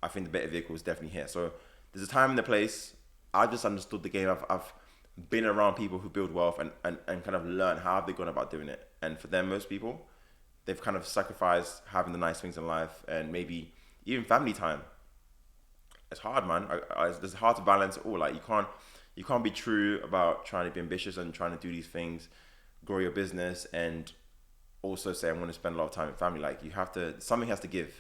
Speaker 1: I think the better vehicle is definitely here. So there's a time and a place. I just understood the game. I've been around people who build wealth and kind of learn how have they gone about doing it. And for them, most people, they've kind of sacrificed having the nice things in life and maybe even family time. It's hard, man. It's hard to balance it all. Like you can't be true about trying to be ambitious and trying to do these things, grow your business, and also say I'm going to spend a lot of time with family. Like something has to give.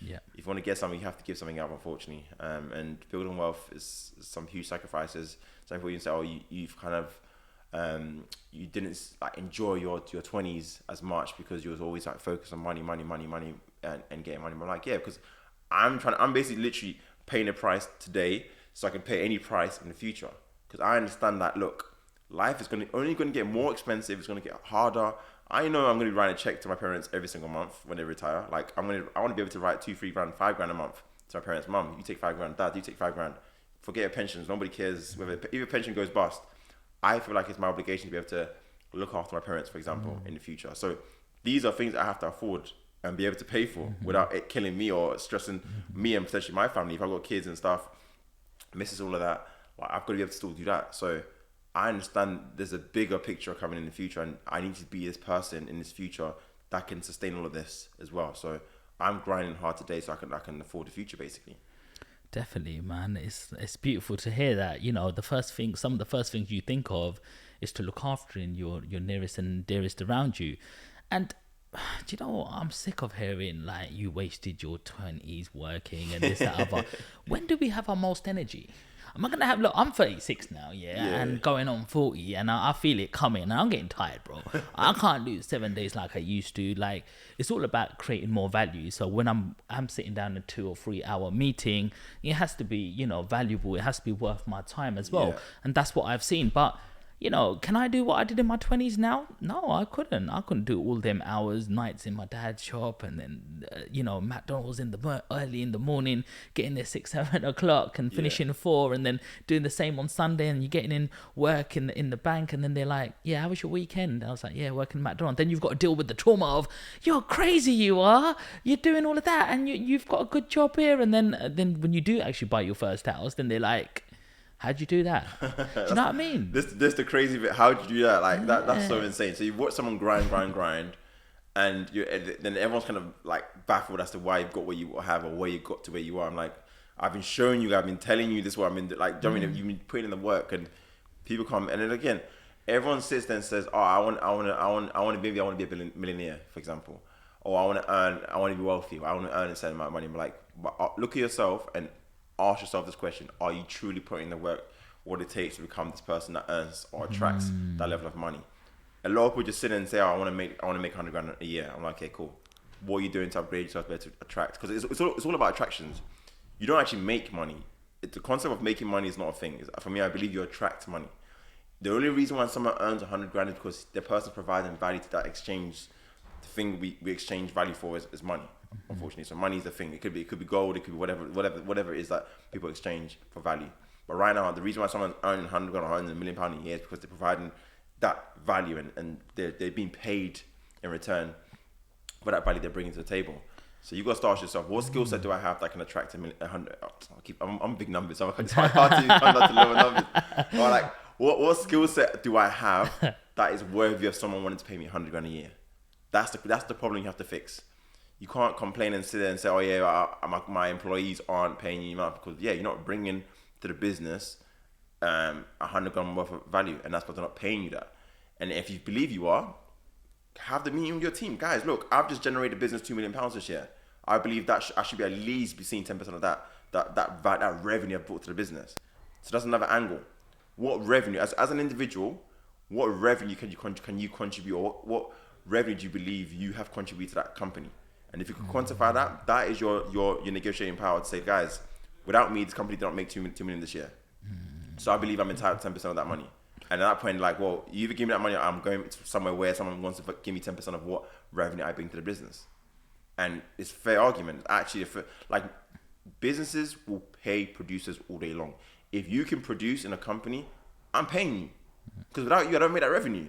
Speaker 2: Yeah. If
Speaker 1: you want to get something, you have to give something up, unfortunately. And building wealth is some huge sacrifices. Some people even say, oh, you've kind of, you didn't like enjoy your 20s as much because you was always like focused on money, and getting money. I'm like, yeah, because I'm basically literally paying a price today so I can pay any price in the future. Because I understand that, look, life is only going to get more expensive. It's going to get harder. I know I'm going to be writing a check to my parents every single month when they retire. Like I want to be able to write 2, 3 grand, 5 grand a month to my parents. Mum, you take 5 grand. Dad, you take 5 grand. Forget your pensions. Nobody cares whether if a pension goes bust. I feel like it's my obligation to be able to look after my parents, for example, in the future. So these are things I have to afford and be able to pay for without it killing me or stressing me and potentially my family. If I've got kids and stuff, misses all of that. Like I've got to be able to still do that. So I understand there's a bigger picture coming in the future, and I need to be this person in this future that can sustain all of this as well. So I'm grinding hard today so I can afford the future, basically.
Speaker 2: Definitely, man. It's beautiful to hear that. You know, some of the first things you think of is to look after your nearest and dearest around you. And do you know what? I'm sick of hearing like you wasted your 20s working and this, that, other. When do we have our most energy? Am I going to have, look, I'm 36 now, and going on 40, and I feel it coming, and I'm getting tired, bro. I can't do 7 days like I used to. Like, it's all about creating more value. So when I'm sitting down in a 2 or 3 hour meeting, it has to be, you know, valuable. It has to be worth my time as well. Yeah. And that's what I've seen. But you know, can I do what I did in my 20s now? No, I couldn't. I couldn't do all them hours, nights in my dad's shop, and then, McDonald's early in the morning, getting there 6, 7 o'clock and finishing 4, and then doing the same on Sunday, and you're getting in work in the bank, and then they're like, yeah, how was your weekend? I was like, yeah, working at McDonald's. Then you've got to deal with the trauma of, you're crazy, you are. You're doing all of that, and you've got a good job here. And then when you do actually buy your first house, then they're like, how'd you do that? Do you know what I mean?
Speaker 1: This the crazy bit. How'd you do that? Like that's so insane. So you watch someone grind, and then everyone's kind of like baffled as to why you've got what you have or where you got to where you are. I'm like, I've been showing you, I've been telling you this. What I've been like. You've been putting in the work, and people come, and then again, everyone sits there and says, oh, I want to be a millionaire, for example, or I want to be wealthy, or I want to earn a certain amount of money. I'm like, but look at yourself and ask yourself this question: are you truly putting in the work what it takes to become this person that earns or attracts that level of money. A lot of people just sit and say, oh, I want to make 100 grand a year. I'm like, okay, cool. What are you doing to upgrade yourself better to attract? Because it's all about attractions. You don't actually make money. The concept of making money is not a thing. For me, I believe you attract money. The only reason why someone earns 100 grand is because the person providing value to that exchange. The thing we exchange value for is money, unfortunately. So money is the thing. It could be gold. It could be whatever it is that people exchange for value. But right now, the reason why someone's earning 100 grand or earning £1 million a year is because they're providing that value and they're being paid in return for that value they're bringing to the table. So you got to start yourself. What skill set do I have that can attract 100? I'm big numbers, so it's hard to come down to lower numbers. Or like, what skill set do I have that is worthy of someone wanting to pay me 100 grand a year? That's the problem you have to fix. You can't complain and sit there and say, oh yeah, my employees aren't paying you enough, because yeah, you're not bringing to the business 100 grand worth of value, and that's because they're not paying you that. And if you believe you are, have the meeting with your team. Guys, look, I've just generated business £2 million this year. I believe that I should be at least be seeing 10% of that revenue I've brought to the business. So that's another angle. What revenue, as an individual, what revenue can you contribute, or what revenue do you believe you have contributed to that company? And if you can quantify that, that is your negotiating power to say, guys, without me, this company did not make 2 million this year. So I believe I'm entitled to 10% of that money. And at that point, like, well, you either give me that money, or I'm going to somewhere where someone wants to give me 10% of what revenue I bring to the business. And it's a fair argument. Actually, like, businesses will pay producers all day long. If you can produce in a company, I'm paying you. Because without you, I don't make that revenue.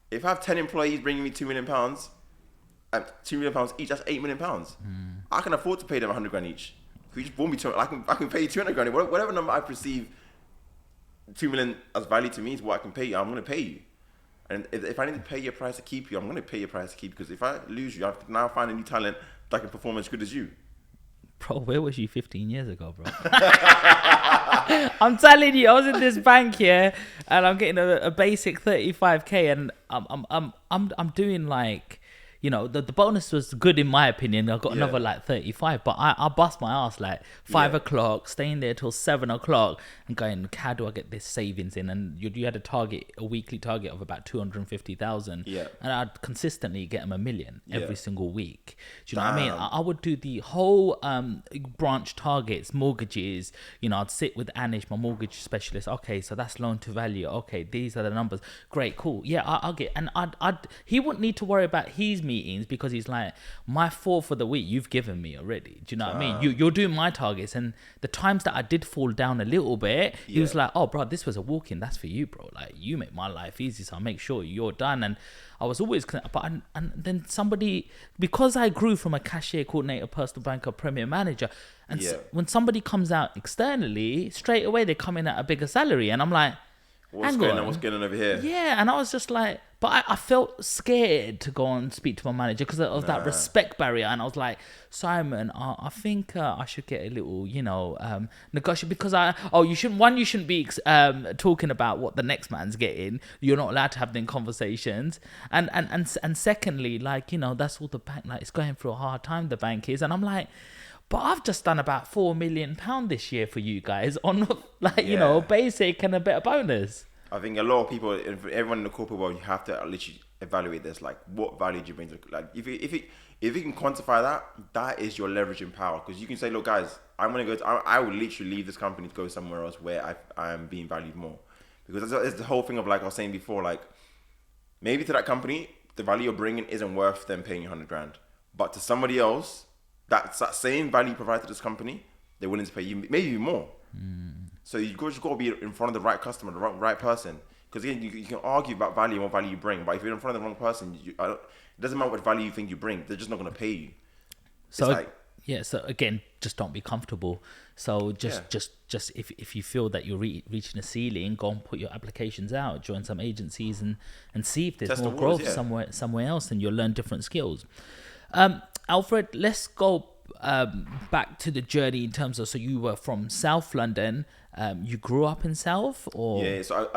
Speaker 1: If I have 10 employees bringing me £2 million, £2 million each, that's £8 million. I can afford to pay them 100 grand each. If you just bought me 200, I can pay you 200 grand. Whatever number I perceive 2 million as value to me is what I can pay you. I'm going to pay you. And if I need to pay your price to keep you, I'm going to pay your price to keep you. Because if I lose you, I have to now find a new talent that can perform as good as you.
Speaker 2: Bro, where was you 15 years ago, bro? I'm telling you, I was in this bank here, and I'm getting a basic 35k, and I'm doing like, you know, the bonus was good in my opinion. I got another like 35, but I bust my ass like 5 o'clock, staying there till 7 o'clock, and going, how do I get this savings in? And you had a weekly target of about 250,000, and I'd consistently get them $1 million every single week. Do you know what I mean? I would do the whole branch targets, mortgages. You know, I'd sit with Anish, my mortgage specialist. Okay, so that's loan to value. Okay, these are the numbers. Great, cool. Yeah, I'll get. And he wouldn't need to worry about his meetings, because he's like, my 4 for the week you've given me already. Do you know what I mean? You're doing my targets, and the times that I did fall down a little bit, he was like, oh bro, this was a walk-in, that's for you, bro. Like, you make my life easy, so I'll make sure you're done. And I was always and then somebody, because I grew from a cashier, coordinator, personal banker, premier manager, and when somebody comes out externally, straight away they come in at a bigger salary, and I'm like,
Speaker 1: what's going on over here?
Speaker 2: Yeah, and I was just like, but I felt scared to go and speak to my manager because of that respect barrier. And I was like, Simon, I think I should get a little, you know, negotiate, because you shouldn't be talking about what the next man's getting. You're not allowed to have them conversations. And secondly, like, you know, that's all the bank, like, it's going through a hard time, the bank is. And I'm like, but I've just done about £4 million this year for you guys on, like, you know, basic and a bit of bonus.
Speaker 1: I think a lot of people, everyone in the corporate world, you have to literally evaluate this. Like, what value do you bring to, like, if you can quantify that, that is your leveraging power. Because you can say, look, guys, I'm going to go I will literally leave this company to go somewhere else where I am being valued more. Because it's the whole thing of, like I was saying before, like, maybe to that company, the value you're bringing isn't worth them paying you 100 grand. But to somebody else, that same value provided to this company, they're willing to pay you maybe more. So you just got to be in front of the right customer, the right person. Because again, you can argue about value and what value you bring, but if you're in front of the wrong person, it doesn't matter what value you think you bring. They're just not going to pay you.
Speaker 2: So so again, just don't be comfortable. So just if you feel that you're reaching a ceiling, go and put your applications out, join some agencies, and see if there's more growth somewhere else, and you'll learn different skills. Alfred, let's go back to the journey in terms of, so you were from South London. You grew up in South, or?
Speaker 1: Yeah, so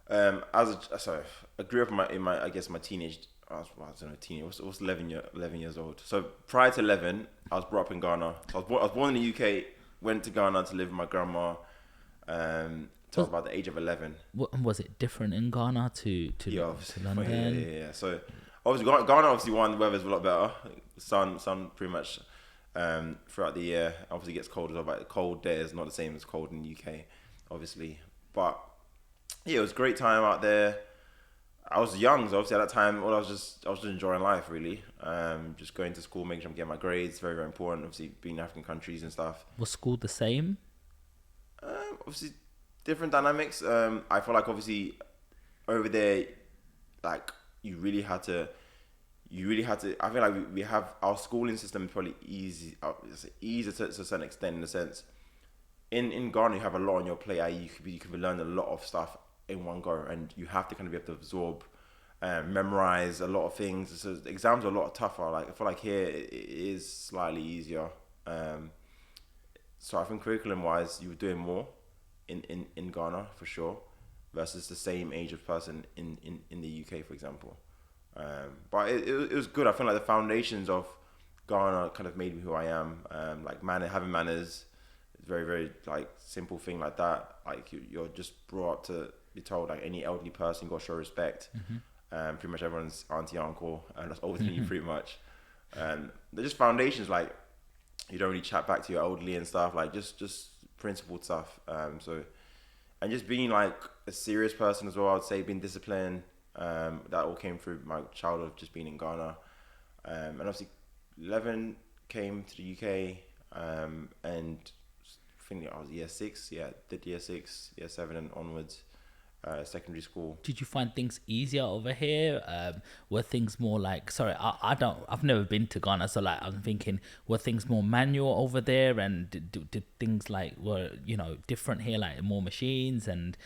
Speaker 1: I grew up in my I guess my teenage. I was 11 years old. So prior to 11, I was brought up in Ghana. So I was born in the UK. Went to Ghana to live with my grandma. till about the age of 11.
Speaker 2: Was it different in Ghana to London?
Speaker 1: Yeah. So obviously Ghana obviously one, the weather's a lot better. Sun pretty much throughout the year. Obviously it gets cold as well, but cold there is not the same as cold in the UK, obviously. But yeah, it was a great time out there. I was young, so obviously at that time, I was just enjoying life really. Just going to school, making sure I'm getting my grades, very very important. Obviously, being in African countries and stuff.
Speaker 2: Was school the same?
Speaker 1: Obviously, different dynamics. I feel like obviously over there, like you really had to. I feel like we have our schooling system is probably easy. It's easier to a certain extent, in a sense. In Ghana, you have a lot on your plate. You could learn a lot of stuff in one go, and you have to kind of be able to absorb, memorize a lot of things. So exams are a lot tougher. Like I feel like here it is slightly easier. So I think curriculum wise, you were doing more in Ghana for sure, versus the same age of person in the UK, for example. But it was good. I feel like the foundations of Ghana kind of made me who I am. Like having manners, it's very very like simple thing like that. Like you're just brought up to be told like any elderly person, you got to show respect. Pretty much everyone's auntie, uncle, and that's older than you pretty much. They're just foundations. Like you don't really chat back to your elderly and stuff. Like just principled stuff. And just being like a serious person as well. I would say being disciplined. That all came through my childhood, just being in Ghana. And obviously 11 came to the UK, and I think I was year 6. Yeah, did year 6, year 7 and onwards. Secondary school.
Speaker 2: Did you find things easier over here? Were things more like, sorry, I've never been to Ghana, so like I'm thinking, were things more manual over there, and did things like were different here, like more machines and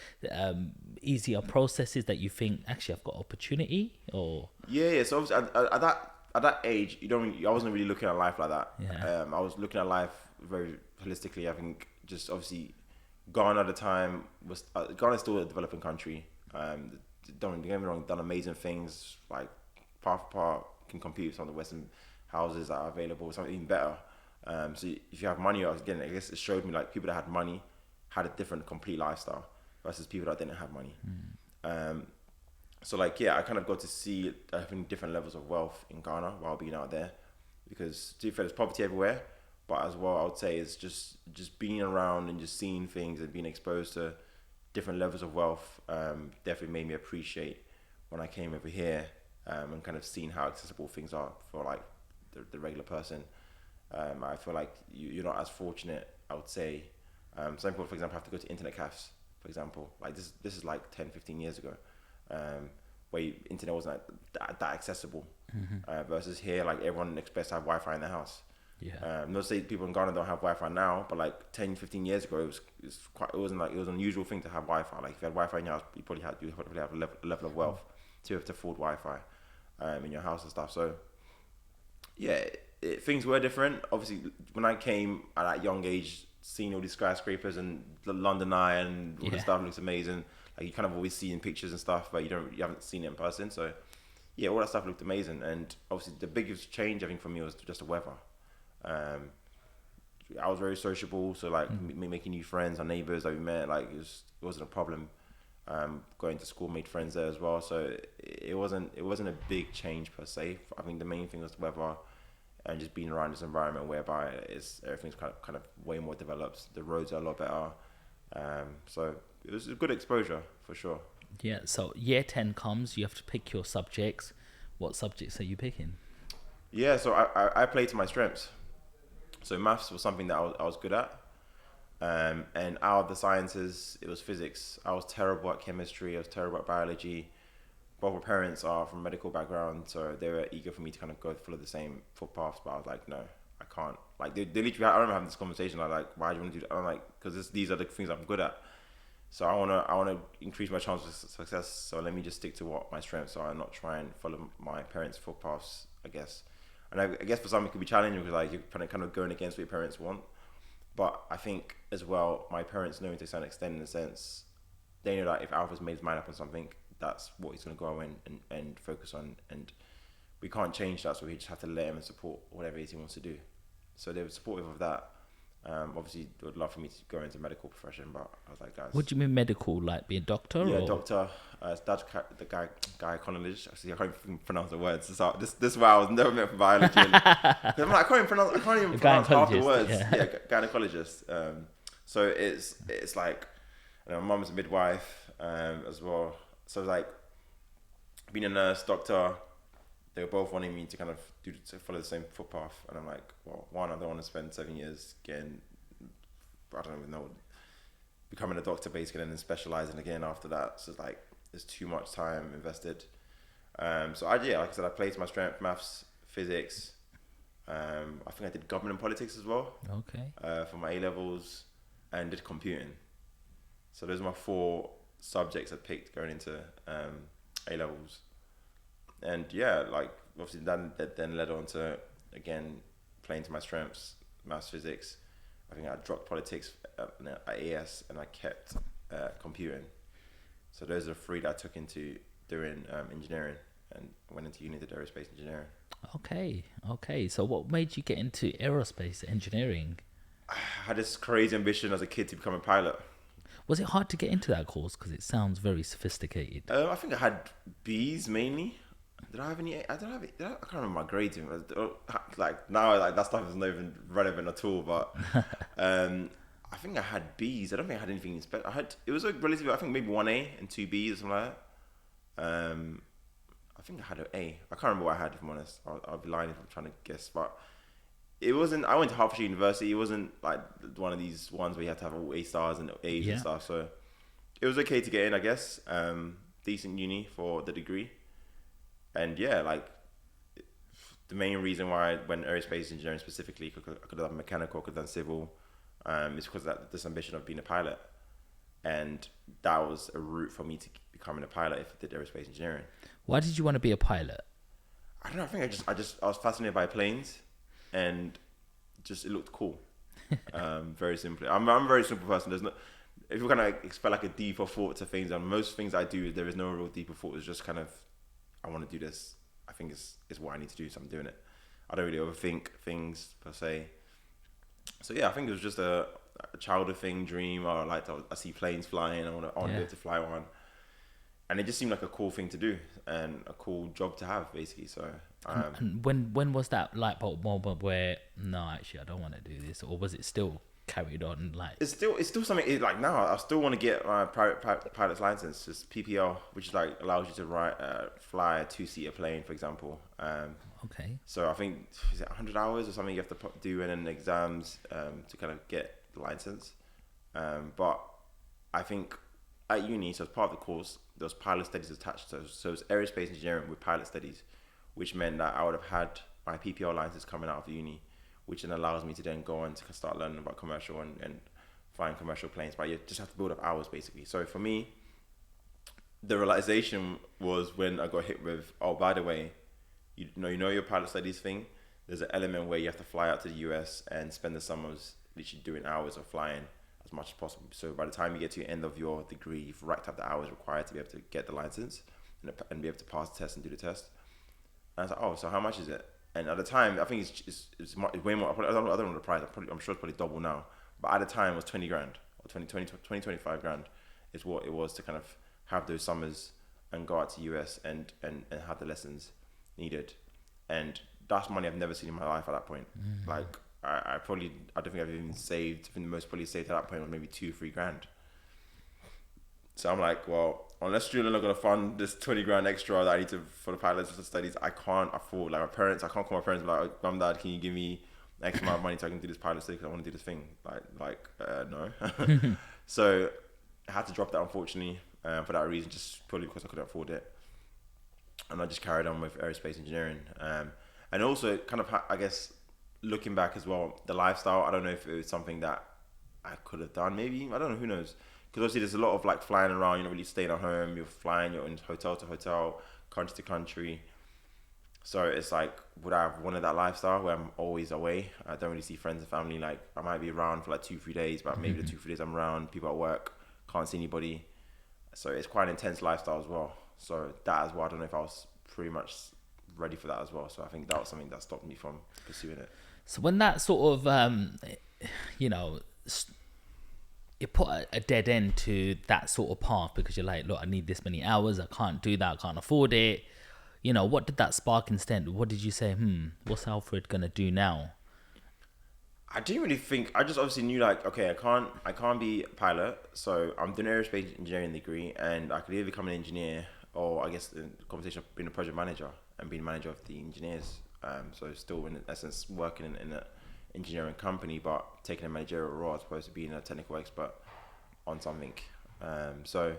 Speaker 2: easier processes that you think actually I've got opportunity? Or
Speaker 1: yeah. So obviously at that age, I wasn't really looking at life like that.
Speaker 2: Yeah.
Speaker 1: I was looking at life very holistically. I think just obviously Ghana at the time was Ghana is still a developing country. Don't get me wrong, done amazing things, like part for part can compete with some of the Western houses that are available, something even better. So if you have money, I guess it showed me like people that had money had a different complete lifestyle versus people that didn't have money. So like I kind of got to see I think different levels of wealth in Ghana while being out there, because to be fair, there's poverty everywhere. But as well, I would say is just being around and just seeing things and being exposed to different levels of wealth definitely made me appreciate when I came over here, and kind of seeing how accessible things are for like the regular person. I feel like you're not as fortunate, I would say. Some people, for example, have to go to internet cafes, for example. Like this is like 10, 15 years ago, where internet wasn't that accessible. Versus here, like everyone expects to have Wi-Fi in their house.
Speaker 2: Yeah.
Speaker 1: Not to say people in Ghana don't have Wi-Fi now, but like 10, 15 years ago, it was an unusual thing to have Wi-Fi. Like if you had Wi-Fi in your house, you probably have a level of wealth to have to afford Wi-Fi in your house and stuff. So yeah, things were different. Obviously, when I came at that young age, seeing all these skyscrapers and the London Eye and all this stuff looks amazing. Like you kind of always see in pictures and stuff, but you haven't seen it in person. So yeah, all that stuff looked amazing. And obviously, the biggest change I think for me was just the weather. I was very sociable, so like me making new friends, our neighbors that we met, like it wasn't a problem. Going to school, made friends there as well, so it wasn't a big change per se. I think the main thing was the weather and just being around this environment whereby everything's kind of way more developed. The roads are a lot better, so it was a good exposure for sure.
Speaker 2: Yeah. So year 10 comes, you have to pick your subjects. What subjects are you picking?
Speaker 1: Yeah, so I played to my strengths. So maths was something that I was good at. And out of the sciences, it was physics. I was terrible at chemistry. I was terrible at biology. Both my parents are from medical background, so they were eager for me to kind of follow the same footpaths. But I was like, no, I can't. Like they literally, I remember having this conversation. Like, why do you want to do that? I'm like, because these are the things I'm good at. So I wanna increase my chances of success. So let me just stick to what my strengths are and not try and follow my parents' footpaths, I guess. And I guess for some it could be challenging because like you're kind of going against what your parents want. But I think as well, my parents know me to a certain extent, in the sense they know that if Alfred's made his mind up on something, that's what he's going to go and focus on. And we can't change that, so we just have to let him and support whatever it is he wants to do. So they were supportive of that. Obviously, would love for me to go into medical profession, but I was like, guys.
Speaker 2: What do you mean medical? Like being a doctor?
Speaker 1: Yeah,
Speaker 2: or?
Speaker 1: doctor. That's the gynecologist. Actually, I can't even pronounce the words. This is why I was never meant for biology. I'm like, I can't even pronounce half the words. Yeah, gynecologist. So it's like, my mum's a midwife as well. So it's like being a nurse, doctor. They were both wanting me to kind of follow the same footpath, and I'm like, well, one, I don't want to spend 7 years getting, I don't even know, becoming a doctor basically, and then specializing again after that. So it's like there's too much time invested. So like I said, I played to my strength: maths, physics. I think I did government and politics as well.
Speaker 2: Okay.
Speaker 1: For my A levels, and did computing. So those are my 4 subjects I picked going into A levels. And yeah, like obviously that then led on to again playing to my strengths: maths, physics. I think I dropped politics at AS and I kept computing. So those are 3 that I took into doing engineering, and went into uni to aerospace engineering.
Speaker 2: Okay. So what made you get into aerospace engineering?
Speaker 1: I had this crazy ambition as a kid to become a pilot.
Speaker 2: Was it hard to get into that course? Because it sounds very sophisticated.
Speaker 1: I think I had B's mainly. Did I have any? I can't remember my grades. Like now, like that stuff is not even relevant at all. But I think I had B's. I don't think I had anything special. It was like relatively. I think maybe 1A and 2 B's or something like that. I think I had an A. I can't remember what I had. If I'm honest, I'll be lying if I'm trying to guess. But it wasn't. I went to Hertfordshire University. It wasn't like one of these ones where you have to have all A stars and A's and stuff. So it was okay to get in, I guess. Decent uni for the degree. And yeah, like the main reason why I went aerospace engineering specifically, I could have done mechanical, I could have done civil, is because of this ambition of being a pilot. And that was a route for me to becoming a pilot if I did aerospace engineering.
Speaker 2: Why did you want to be a pilot?
Speaker 1: I don't know. I think I was fascinated by planes, and just it looked cool. Very simply, I'm a very simple person. There's no, if you're gonna expect like a deeper thought to things, and most things I do, there is no real deeper thought. It's just kind of, I want to do this. I think it's what I need to do, so I'm doing it. I don't really overthink things per se. So yeah, I think it was just a childhood thing, dream. I see planes flying. I want to be able to fly one, and it just seemed like a cool thing to do and a cool job to have, basically. So.
Speaker 2: And when was that light bulb moment where no, actually I don't want to do this, or was it still carried on? Like
Speaker 1: it's still something. Like now, I still want to get my private pilot's license. It's PPL, which like allows you to fly a 2-seater plane, for example.
Speaker 2: Okay.
Speaker 1: So I think is it 100 hours or something you have to do, and then exams to kind of get the license. But I think at uni, so as part of the course, there was pilot studies attached. So it's aerospace engineering with pilot studies, which meant that I would have had my PPL license coming out of the uni, which then allows me to then go on to start learning about commercial and flying commercial planes. But you just have to build up hours, basically. So for me, the realization was when I got hit with, oh, by the way, you know your pilot studies thing, there's an element where you have to fly out to the US and spend the summers literally doing hours of flying as much as possible. So by the time you get to the end of your degree, you've racked up the hours required to be able to get the license and be able to pass the test and do the test. And I was like, oh, so how much is it? And at the time, I think it's way more. I don't know the price. I'm sure it's probably double now. But at the time, it was 20 grand or 25 grand is what it was to kind of have those summers and go out to US and have the lessons needed. And that's money I've never seen in my life at that point. Mm-hmm. Like I don't think I've even saved. I think the most probably saved at that point was maybe 2-3 grand. So I'm like, well, unless you're not going to fund this 20 grand extra that I need to for the pilot studies, I can't afford, like I can't call my parents and be like, Mum, Dad, can you give me X amount of money so I can do this pilot study because I want to do this thing? No. So I had to drop that, unfortunately, for that reason, just probably because I couldn't afford it. And I just carried on with aerospace engineering. And also kind of, I guess, looking back as well, the lifestyle, I don't know if it was something that I could have done, maybe, I don't know, who knows? Because obviously there's a lot of like flying around, you're not really staying at home, you're flying, you're in hotel to hotel, country to country. So it's like, would I have wanted that lifestyle where I'm always away? I don't really see friends and family. Like I might be around for like 2-3 days, but maybe the 2-3 days I'm around, people at work, can't see anybody. So it's quite an intense lifestyle as well. So that as well, I don't know if I was pretty much ready for that as well. So I think that was something that stopped me from pursuing it.
Speaker 2: So when that sort of, you know, it put a dead end to that sort of path because you're like, look, I need this many hours. I can't do that. I can't afford it. You know, what did that spark instead? What did you say? What's Alfred gonna do now?
Speaker 1: I didn't really think. I just obviously knew like, okay, I can't be a pilot, so I'm doing an aerospace engineering degree, and I could either become an engineer or I guess the conversation of being a project manager and being manager of the engineers. So still in essence working in an engineering company, but taking a managerial role as opposed to being a technical expert on something. So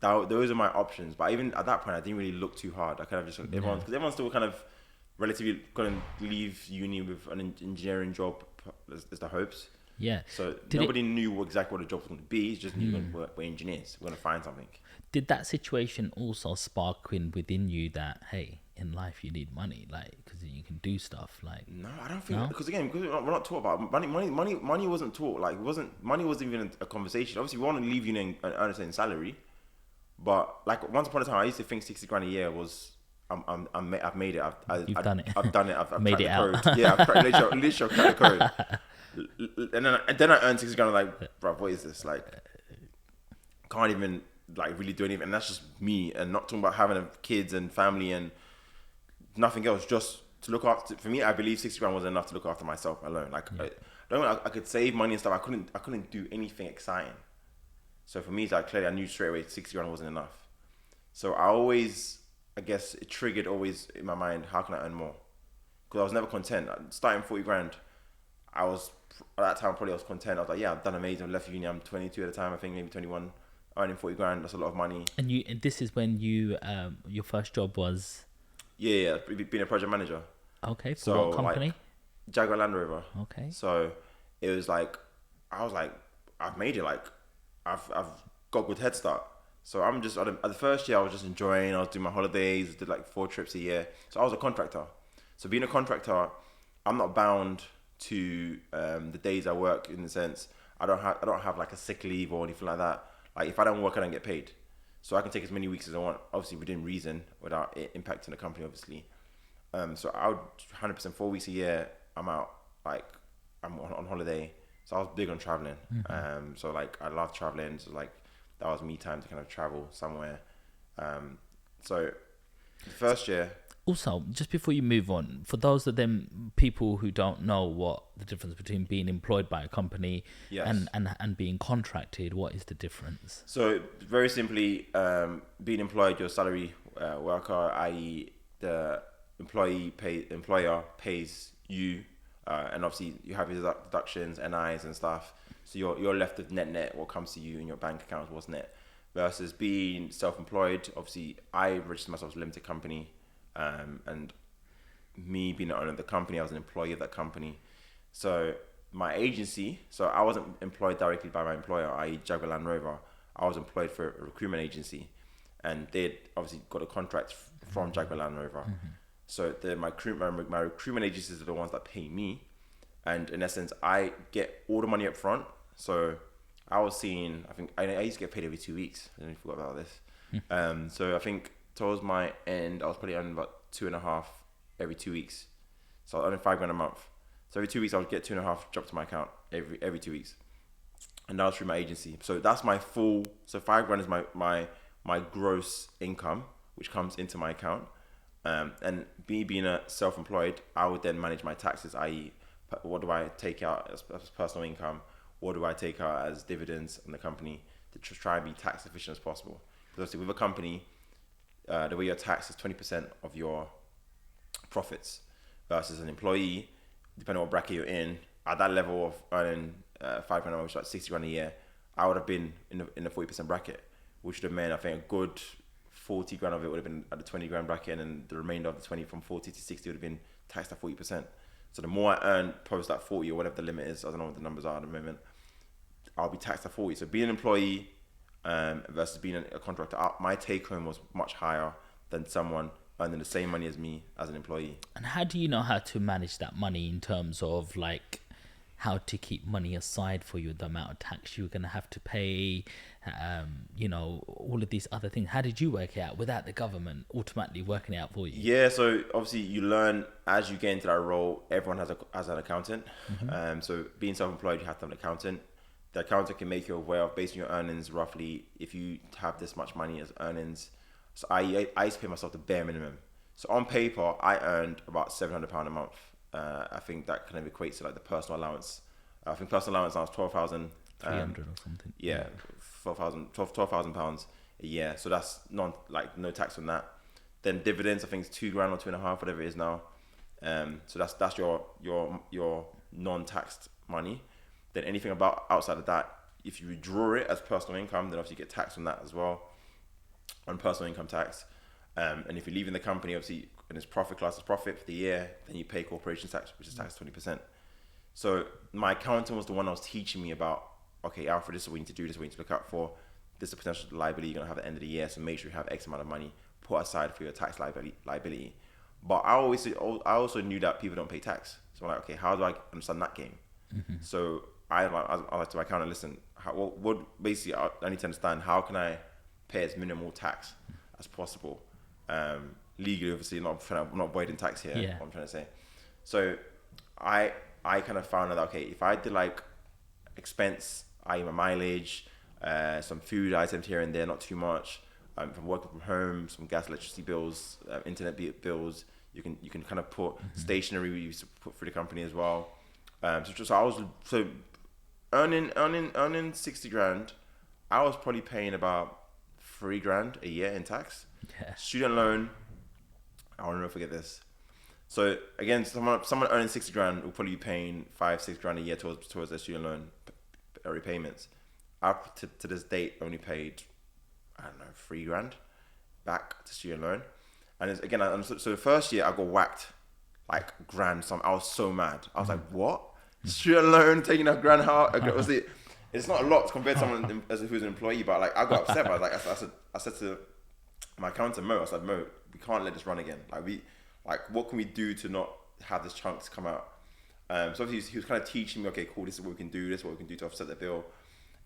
Speaker 1: those are my options. But even at that point, I didn't really look too hard. I kind of just because everyone's still kind of relatively going to leave uni with an engineering job is the hopes.
Speaker 2: Yeah.
Speaker 1: So nobody knew exactly what the job was going to be. It's just knew we're engineers. We're going to find something.
Speaker 2: Did that situation also spark within you that, hey, in life you need money, like, because you can do stuff like?
Speaker 1: No, I don't think because we're not taught about money. Money wasn't taught. Like, money wasn't even a conversation. Obviously, we want to leave uni and earn a certain salary, but like once upon a time, I used to think 60 grand a year was. I've made it. I've done it. I've done it. I've
Speaker 2: made it out.
Speaker 1: Code. Yeah, I've literally cracked the code. And then I earned 60 grand. I'm like, bro, what is this? Like, can't even like really do anything. And that's just me. And not talking about having kids and family and nothing else. Just to look after. For me, I believe 60 grand was enough to look after myself alone. Like, I could save money and stuff. I couldn't do anything exciting. So for me, it's like clearly I knew straight away 60 grand wasn't enough. So I guess it triggered always in my mind, how can I earn more? Because I was never content. Starting 40 grand, at that time probably I was content. I was like, yeah, I've done amazing. I left uni, I'm 22 at the time, I think maybe 21. Earning 40 grand, that's a lot of money.
Speaker 2: And this is when you, your first job was?
Speaker 1: Yeah, being a project manager.
Speaker 2: Okay, for what company?
Speaker 1: Like, Jaguar Land Rover.
Speaker 2: Okay.
Speaker 1: So it was like, I was like, I've made it. Like, I've got a good head start. So I'm just, at the first year I was just enjoying, I was doing my holidays, did like 4 trips a year. So I was a contractor. So being a contractor, I'm not bound to the days I work in the sense, I don't have like a sick leave or anything like that. Like if I don't work, I don't get paid. So I can take as many weeks as I want, obviously within reason, without it impacting the company, obviously. So I would 100% 4 weeks a year, I'm out, like I'm on holiday. So I was big on traveling. So like I love traveling. So like, that was me time to kind of travel somewhere. So the first year.
Speaker 2: Also, just before you move on, for those of them people who don't know what the difference between being employed by a company and being contracted, what is the difference? So
Speaker 1: very simply, being employed, you're a salary worker, i.e. the employer pays you, and obviously you have your deductions, NIs and stuff. So you're left with net, what comes to you in your bank account, what's net. Versus being self-employed, obviously I registered myself as a limited company, and me being the owner of the company, I was an employee of that company. So my agency, so I wasn't employed directly by my employer, i.e. Jaguar Land Rover. I was employed for a recruitment agency, and they'd obviously got a contract from Jaguar Land Rover. So my recruitment agencies are the ones that pay me, and in essence, I get all the money up front. So I was seeing, I think I used to get paid every 2 weeks. I don't know if you forgot about this. So I think towards my end, I was probably earning about 2.5 every 2 weeks. So I was earning 5 grand a month. So every 2 weeks, I would get 2.5 dropped to my account every 2 weeks. And that was through my agency. So that's my full, so 5 grand is my gross income, which comes into my account. And me being a self-employed, I would then manage my taxes, i.e. what do I take out as personal income? What do I take out as dividends in the company to try and be tax efficient as possible? Because obviously with a company, the way you're taxed is 20% of your profits versus an employee, depending on what bracket you're in, at that level of earning 5 grand, which is like 60 grand a year, I would have been in the 40% bracket, which would have meant, I think, a good 40 grand of it would have been at the 20 grand bracket, and then the remainder of the 20 from 40 to 60 would have been taxed at 40%. So the more I earn post that 40 or whatever the limit is, I don't know what the numbers are at the moment, I'll be taxed at 40. So being an employee versus being a contractor, my take home was much higher than someone earning the same money as me as an employee.
Speaker 2: And how do you know how to manage that money in terms of like how to keep money aside for you, the amount of tax you're going to have to pay, all of these other things. How did you work it out without the government automatically working it out for you?
Speaker 1: Yeah, so obviously you learn as you get into that role. Everyone has an accountant. So being self-employed, you have to have an accountant. The accountant can make you aware of, based on your earnings, roughly if you have this much money as earnings. So I used to pay myself the bare minimum. So on paper, I earned about £700 a month. I think that kind of equates to like the personal allowance. I think personal allowance now is 12,000.
Speaker 2: 300 or something.
Speaker 1: Yeah, £12,000 a year. So that's no tax on that. Then dividends, I think it's £2,000 or 2.5, whatever it is now. So that's your non-taxed money. Then anything outside of that, if you withdraw it as personal income, then obviously you get taxed on that as well, on personal income tax. And if you're leaving the company, obviously, and it's profit class as profit for the year, then you pay corporation tax, which is taxed 20%. So my accountant was the one that was teaching me about, okay, Alfred, this is what you need to do, this is what you need to look out for. This is a potential liability you're going to have at the end of the year, so make sure you have X amount of money put aside for your tax liability. But I also knew that people don't pay tax. So I'm like, okay, how do I understand that game? So I like to my accountant, listen, basically I need to understand, how can I pay as minimal tax as possible? Legally, obviously, I'm not avoiding tax here.
Speaker 2: Yeah.
Speaker 1: What I'm trying to say. So I kind of found out that, okay, if I did like expense, i.e. my mileage, some food items here and there, not too much. If I'm working from home, some gas, electricity bills, internet bills, you can kind of put stationery we used to put through the company as well. So I was earning 60 grand. I was probably paying about 3 grand a year in tax.
Speaker 2: Yeah.
Speaker 1: Student loan, I will never forget this. So again, someone earning 60 grand will probably be paying 5-6 grand a year towards their student loan repayments. Up to this date, only paid, I don't know, 3 grand back to student loan. And it's, again, so the first year I got whacked like grand sum. I was so mad. I was like, what? Student loan, taking a grand out. It's not a lot compared to someone who's an employee, but like I got upset. But I said to my accountant Mo, I said, Mo, we can't let this run again. What can we do to not have this chunks come out? So obviously he was kind of teaching me, okay, cool, this is what we can do, this is what we can do to offset the bill.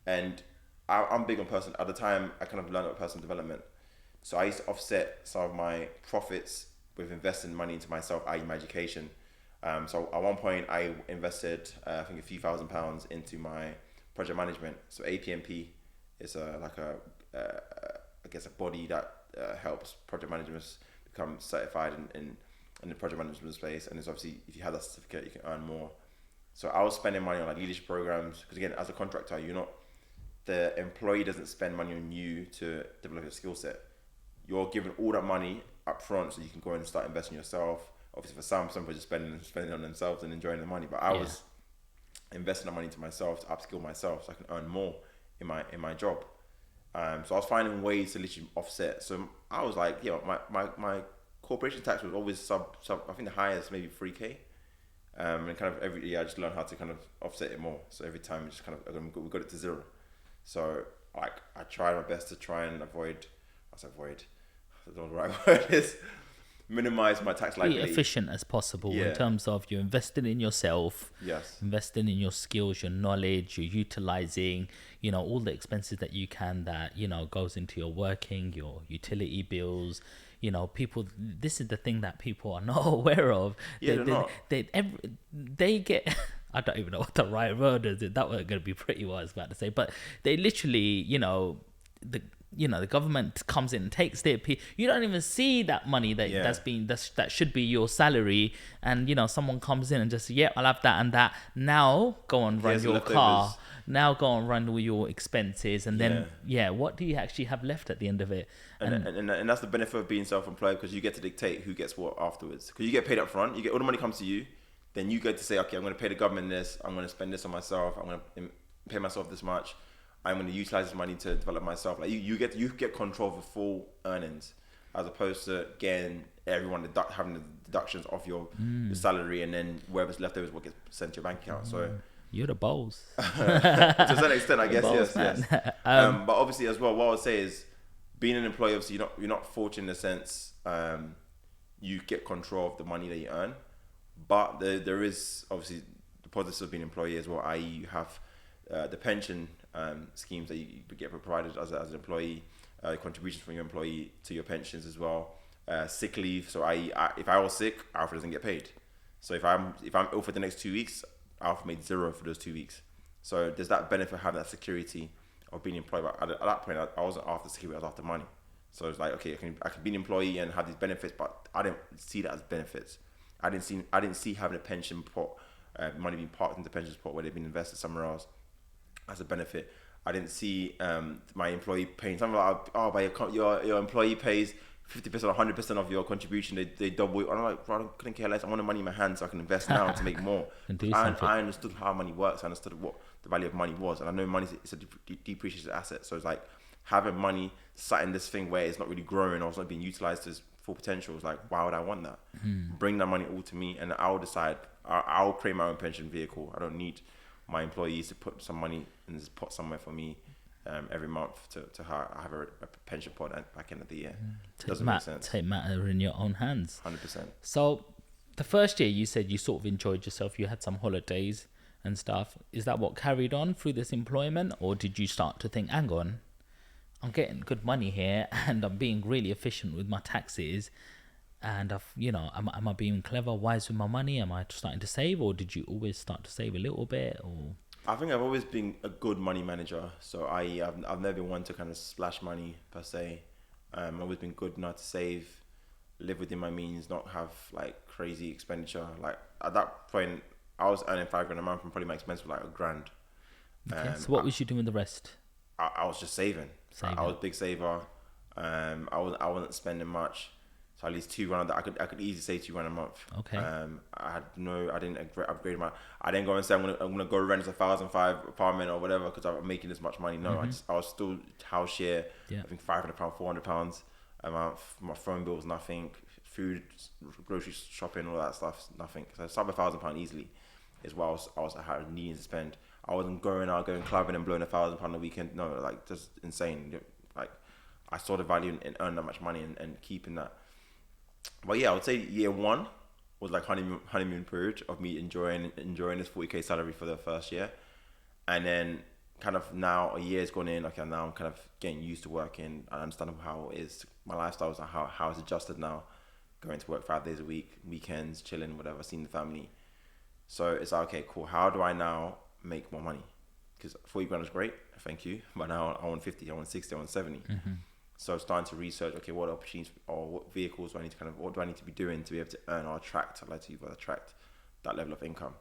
Speaker 1: And I'm big on at the time, I kind of learned about personal development. So I used to offset some of my profits with investing money into myself, i.e. my education. So at one point I invested, I think a few £1,000s into my project management. So APMP is I guess a body that helps project managers become certified in the project management space. And it's obviously, if you have that certificate, you can earn more. So I was spending money on like leadership programs, because again, as a contractor, the employee doesn't spend money on you to develop your skill set. You're given all that money up front so you can go and start investing yourself. Obviously for some people just spending on themselves and enjoying the money, but I was investing the money into myself to upskill myself so I can earn more in my job. So I was finding ways to literally offset. So I was like, my corporation tax was always sub I think the highest maybe 3k. And kind of every year I just learned how to kind of offset it more. So every time we got it to 0. So like I tried my best to try and avoid, I don't know the right word is, minimize my tax liability.
Speaker 2: Be efficient as possible in terms of you're investing in yourself, investing in your skills, your knowledge, you're utilizing, all the expenses that you can that, goes into your working, your utility bills. People, this is the thing that people are not aware of. They get, I don't even know what the right word is. That was going to be pretty what I was about to say, but they literally, the government comes in and takes their you don't even see that money that should be your salary, and someone comes in and just I'll have that and that. Now go and run your car. Now go and run all your expenses, and then what do you actually have left at the end of it?
Speaker 1: And that's the benefit of being self-employed, because you get to dictate who gets what afterwards. Because you get paid up front, you get all the money comes to you, then you get to say, okay, I'm going to pay the government this, I'm going to spend this on myself, I'm going to pay myself this much, I'm going to utilize this money to develop myself. Like you get control of the full earnings, as opposed to getting everyone having the deductions of your salary, and then whatever's left over is what gets sent to your bank account. So
Speaker 2: you're the boss.
Speaker 1: To a certain extent, I guess.
Speaker 2: Boss,
Speaker 1: yes. But obviously, as well, what I would say is, being an employee, obviously, you're not fortunate in the sense you get control of the money that you earn, but there is obviously the positives of being an employee as well, i.e. you have the pension schemes that you get provided as an employee, contributions from your employee to your pensions as well, sick leave. So if I was sick, Alfred doesn't get paid. So if I'm ill for the next 2 weeks, Alfred made zero for those 2 weeks. So there's that benefit of having that security of being employed. But at that point, I wasn't after security, I was after money. So it's like, okay, I can be an employee and have these benefits, but I didn't see that as benefits. I didn't see having a pension pot, money being parked in the pension pot where they've been invested somewhere else as a benefit. I didn't see my employee paying something like, but your employee pays 50% or 100% of your contribution. They double it. I'm like, bro, I couldn't care less. I want the money in my hand so I can invest now to make more. I understood how money works. I understood what the value of money was, and I know money is a depreciated asset. So it's like having money sat in this thing where it's not really growing or it's not being utilized to its full potential. It's like, why would I want that? Bring that money all to me, and I'll decide. I'll create my own pension vehicle. I don't need my employees to put some money in this pot somewhere for me every month to have a pension pot at the back end of the year. Doesn't make sense.
Speaker 2: Take matter in your own hands.
Speaker 1: 100%.
Speaker 2: So the first year you said you sort of enjoyed yourself. You had some holidays and stuff. Is that what carried on through this employment, or did you start to think, hang on, I'm getting good money here and I'm being really efficient with my taxes, and am I being clever, wise with my money? Am I starting to save, or did you always start to save a little bit? Or
Speaker 1: I think I've always been a good money manager. So I've never been one to kind of splash money per se. I've always been good enough to save, live within my means, not have like crazy expenditure. Like at that point, I was earning $5,000 a month, and probably my expense was like $1,000.
Speaker 2: Okay, so what was you doing with the rest?
Speaker 1: I was just saving. I was a big saver. I wasn't spending much. So at least £2,000. I could easily say £2,000 a month.
Speaker 2: Okay.
Speaker 1: I didn't upgrade I didn't go and say I'm gonna go rent a 1,500 apartment or whatever because I'm making this much money. No, I was still house share. Yeah. I think £500, £400 a month. My phone bills, nothing. Food, grocery shopping, all that stuff, nothing. So sub £1,000 easily is what I was needing to spend. I wasn't going clubbing and blowing £1,000 a weekend. No, like just insane. Like I saw the value in earning that much money and keeping that. But yeah, I would say year one was like honeymoon period of me enjoying this 40k salary for the first year, and then kind of now a year's gone in. Okay, now I'm kind of getting used to working. I understand how it is. My lifestyle is how it's adjusted now. Going to work 5 days a week, weekends, chilling, whatever, seeing the family. So it's like, okay, cool. How do I now make more money? Because 40 grand is great, thank you. But now I want 50, I want 60, I want 70. So starting to research, okay, what opportunities or what vehicles do I need to be doing to be able to earn or attract? I'd like to attract that level of income.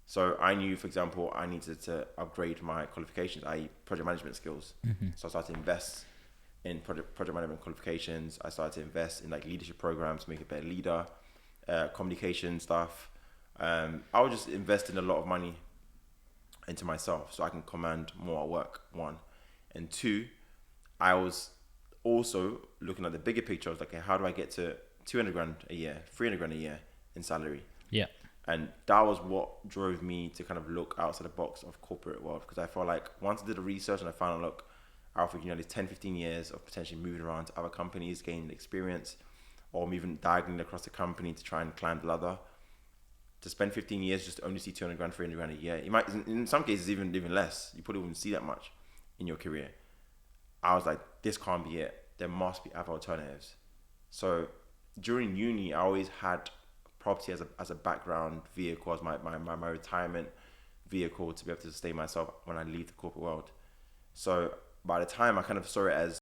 Speaker 1: So I knew, for example, I needed to upgrade my qualifications, i.e. project management skills. So I started to invest in project management qualifications. I started to invest in like leadership programs to make a better leader, communication stuff. I was just investing a lot of money into myself so I can command more at work, one. And two, I was also looking at the bigger picture. I was like, okay, how do I get to 200 grand a year, 300 grand a year in salary?
Speaker 2: Yeah.
Speaker 1: And that was what drove me to kind of look outside the box of corporate world, because I felt like once I did the research and I found out, look, Alfred, there's 10, 15 years of potentially moving around to other companies, gaining experience, or moving diagonally across the company to try and climb the ladder. To spend 15 years just to only see 200 grand, 300 grand a year, you might, in some cases, even less. You probably wouldn't see that much in your career. I was like, this can't be it. There must be other alternatives. So during uni, I always had property as a background vehicle, as my retirement vehicle to be able to sustain myself when I leave the corporate world. So by the time I kind of saw it as